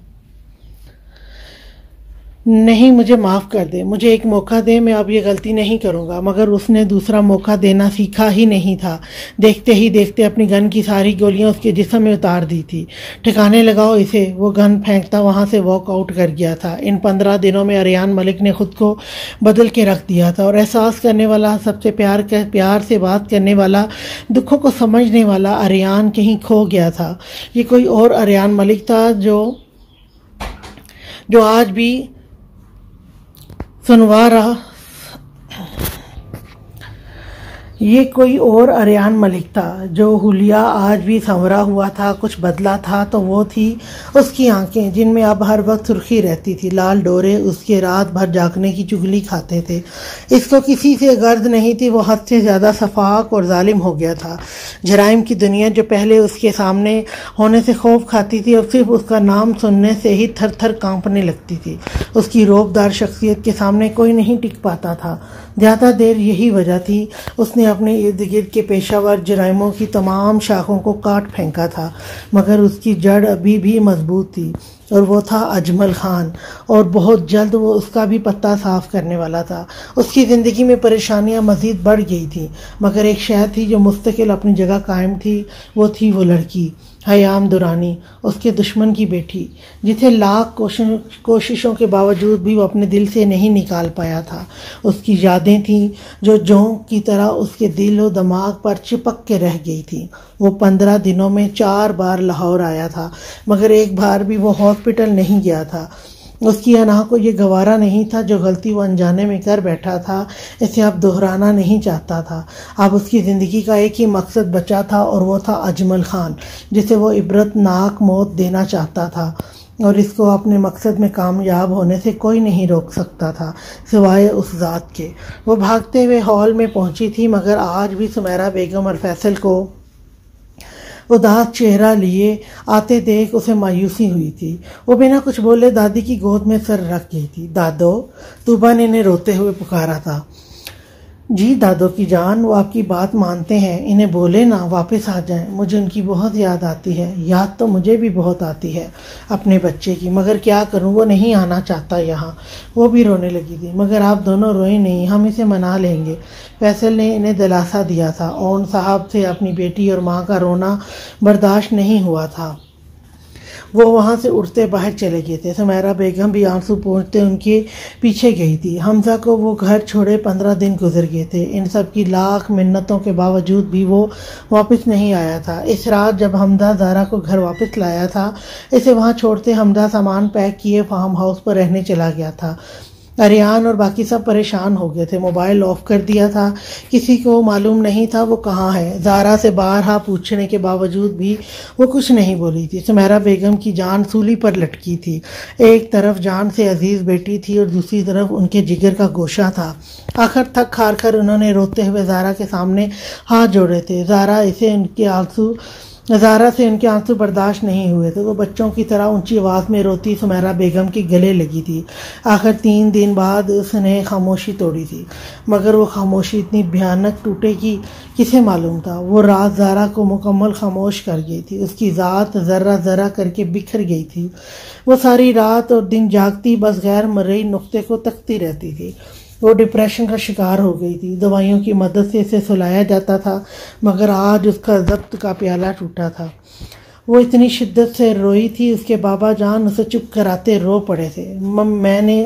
نہیں، مجھے معاف کر دے، مجھے ایک موقع دے، میں اب یہ غلطی نہیں کروں گا۔ مگر اس نے دوسرا موقع دینا سیکھا ہی نہیں تھا۔ دیکھتے ہی دیکھتے اپنی گن کی ساری گولیاں اس کے جسم میں اتار دی تھی۔ ٹھکانے لگاؤ اسے، وہ گن پھینکتا وہاں سے واک آؤٹ کر گیا تھا۔ ان 15 دنوں میں اریان ملک نے خود کو بدل کے رکھ دیا تھا، اور احساس کرنے والا، سب سے پیار سے بات کرنے والا، دکھوں کو سمجھنے والا اریان کہیں کھو گیا تھا۔ یہ کوئی اور اریان ملک تھا جو آج بھی یہ کوئی اور اریان ملک تھا جو حلیہ آج بھی سنورا ہوا تھا۔ کچھ بدلا تھا تو وہ تھی اس کی آنکھیں، جن میں اب ہر وقت سرخی رہتی تھی۔ لال ڈورے اس کے رات بھر جاگنے کی چگلی کھاتے تھے۔ اس کو کسی سے غرض نہیں تھی، وہ حد سے زیادہ شفاق اور ظالم ہو گیا تھا۔ جرائم کی دنیا جو پہلے اس کے سامنے ہونے سے خوف کھاتی تھی، اب صرف اس کا نام سننے سے ہی تھر تھر کانپنے لگتی تھی۔ اس کی رعبدار شخصیت کے سامنے کوئی نہیں ٹک پاتا تھا۔ زیادہ دیر یہی وجہ تھی، اس نے اپنے ارد گرد کے پیشہ ور جرائموں کی تمام شاخوں کو کاٹ پھینکا تھا، مگر اس کی جڑ ابھی بھی مضبوط تھی، اور وہ تھا اجمل خان، اور بہت جلد وہ اس کا بھی پتہ صاف کرنے والا تھا۔ اس کی زندگی میں پریشانیاں مزید بڑھ گئی تھیں، مگر ایک شے تھی جو مستقل اپنی جگہ قائم تھی، وہ تھی وہ لڑکی حیام درانی، اس کے دشمن کی بیٹی، جسے لاکھ کوششوں کے باوجود بھی وہ اپنے دل سے نہیں نکال پایا تھا۔ اس کی یادیں تھیں جو جونک کی طرح اس کے دل و دماغ پر چپک کے رہ گئی تھی۔ وہ 15 دنوں میں 4 بار لاہور آیا تھا، مگر ایک بار بھی وہ ہاسپٹل نہیں گیا تھا۔ اس کی انا کو یہ گوارا نہیں تھا، جو غلطی وہ انجانے میں کر بیٹھا تھا اسے اب دہرانا نہیں چاہتا تھا۔ اب اس کی زندگی کا ایک ہی مقصد بچا تھا، اور وہ تھا اجمل خان، جسے وہ عبرت ناک موت دینا چاہتا تھا، اور اس کو اپنے مقصد میں کامیاب ہونے سے کوئی نہیں روک سکتا تھا سوائے اس ذات کے۔ وہ بھاگتے ہوئے ہال میں پہنچی تھی، مگر آج بھی سمیرہ بیگم اور فیصل کو اداس چہرہ لیے آتے دیکھ اسے مایوسی ہوئی تھی۔ وہ بنا کچھ بولے دادی کی گود میں سر رکھ گئی تھی۔ دادو، طوبہ نے انہیں روتے ہوئے پکارا تھا۔ جی دادو کی جان، وہ آپ کی بات مانتے ہیں، انہیں بولے نا واپس آ جائیں، مجھے ان کی بہت یاد آتی ہے۔ یاد تو مجھے بھی بہت آتی ہے اپنے بچے کی، مگر کیا کروں، وہ نہیں آنا چاہتا یہاں۔ وہ بھی رونے لگی تھی۔ مگر آپ دونوں روئیں نہیں، ہم اسے منا لیں گے، فیصل نے انہیں دلاسا دیا تھا۔ اون صاحب سے اپنی بیٹی اور ماں کا رونا برداشت نہیں ہوا تھا۔ وہ وہاں سے اٹھتے باہر چلے گئے تھے۔ سمیرہ بیگم بھی آنسو پوچھتے ان کے پیچھے گئی تھی۔ حمزہ کو وہ گھر چھوڑے 15 دن گزر گئے تھے۔ ان سب کی لاکھ منتوں کے باوجود بھی وہ واپس نہیں آیا تھا۔ اس رات جب حمزہ زہرا کو گھر واپس لایا تھا، اسے وہاں چھوڑتے حمزہ سامان پیک کیے فارم ہاؤس پر رہنے چلا گیا تھا۔ اریان اور باقی سب پریشان ہو گئے تھے۔ موبائل آف کر دیا تھا، کسی کو معلوم نہیں تھا وہ کہاں ہے۔ زہرا سے بارہا پوچھنے کے باوجود بھی وہ کچھ نہیں بولی تھی۔ سمیرہ بیگم کی جان سولی پر لٹکی تھی۔ ایک طرف جان سے عزیز بیٹی تھی اور دوسری طرف ان کے جگر کا گوشہ تھا۔ آخر تھک ہار کر انہوں نے روتے ہوئے زہرا کے سامنے ہاتھ جوڑے تھے۔ زہرا سے ان کے آنسو برداشت نہیں ہوئے تھے۔ وہ بچوں کی طرح اونچی آواز میں روتی سمیرہ بیگم کے گلے لگی تھی۔ آخر 3 دن بعد اس نے خاموشی توڑی تھی، مگر وہ خاموشی اتنی بھیانک ٹوٹے گی کسے معلوم تھا۔ وہ رات زہرا کو مکمل خاموش کر گئی تھی۔ اس کی ذات ذرہ ذرہ کر کے بکھر گئی تھی۔ وہ ساری رات اور دن جاگتی بس غیر مرئی نقطے کو تکتی رہتی تھی۔ وہ ڈپریشن کا شکار ہو گئی تھی۔ دوائیوں کی مدد سے اسے سلایا جاتا تھا، مگر آج اس کا ضبط کا پیالہ ٹوٹا تھا۔ وہ اتنی شدت سے روئی تھی، اس کے بابا جان اسے چپ کراتے رو پڑے تھے۔ میں نے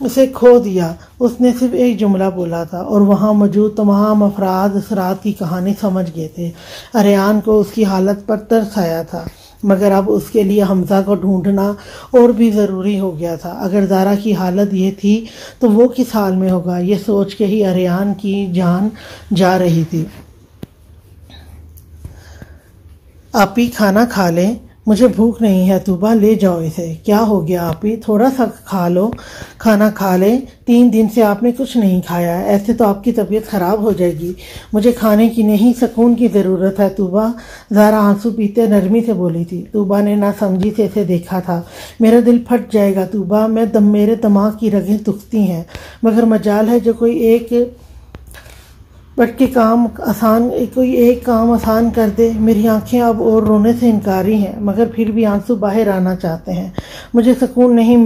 اسے کھو دیا، اس نے صرف ایک جملہ بولا تھا، اور وہاں موجود تمام افراد اس رات کی کہانی سمجھ گئے تھے۔ اریان کو اس کی حالت پر ترس آیا تھا، مگر اب اس کے لیے حمزہ کو ڈھونڈنا اور بھی ضروری ہو گیا تھا۔ اگر زہرا کی حالت یہ تھی تو وہ کس حال میں ہوگا، یہ سوچ کے ہی اریان کی جان جا رہی تھی۔ آپی کھانا کھا لیں، مجھے بھوک نہیں ہے۔ طوبہ لے جاؤ اسے۔ کیا ہو گیا آپی، تھوڑا سا کھا لو، کھانا کھا لیں۔ 3 دن سے آپ نے کچھ نہیں کھایا، ایسے تو آپ کی طبیعت خراب ہو جائے گی۔ مجھے کھانے کی نہیں، سکون کی ضرورت ہے طوبہ، زہرا آنسو پیتے نرمی سے بولی تھی۔ طوبہ نے نہ سمجھی سے اسے دیکھا تھا۔ میرا دل پھٹ جائے گا طوبہ، میرے دماغ کی رگیں دکھتی ہیں، مگر مجال ہے جو کوئی ایک کام آسان کر دے۔ میری آنکھیں اب اور رونے سے انکاری ہیں، مگر پھر بھی آنسو باہر آنا چاہتے ہیں۔ مجھے سکون نہیں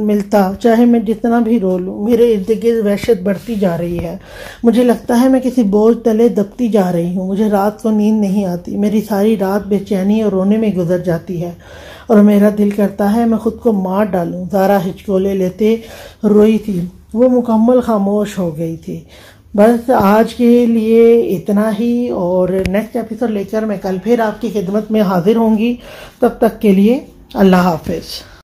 ملتا، چاہے میں جتنا بھی رو لوں۔ میرے ارد گرد وحشت بڑھتی جا رہی ہے۔ مجھے لگتا ہے میں کسی بوجھ تلے دبتی جا رہی ہوں۔ مجھے رات کو نیند نہیں آتی، میری ساری رات بے چینی اور رونے میں گزر جاتی ہے، اور میرا دل کرتا ہے میں خود کو مار ڈالوں۔ زہرا ہچکولے لیتے روئی تھی، وہ مکمل خاموش ہو گئی تھی۔ بس آج کے لیے اتنا ہی، اور نیکسٹ ایپیسوڈ لے کر میں کل پھر آپ کی خدمت میں حاضر ہوں گی۔ تب تک کے لیے اللہ حافظ۔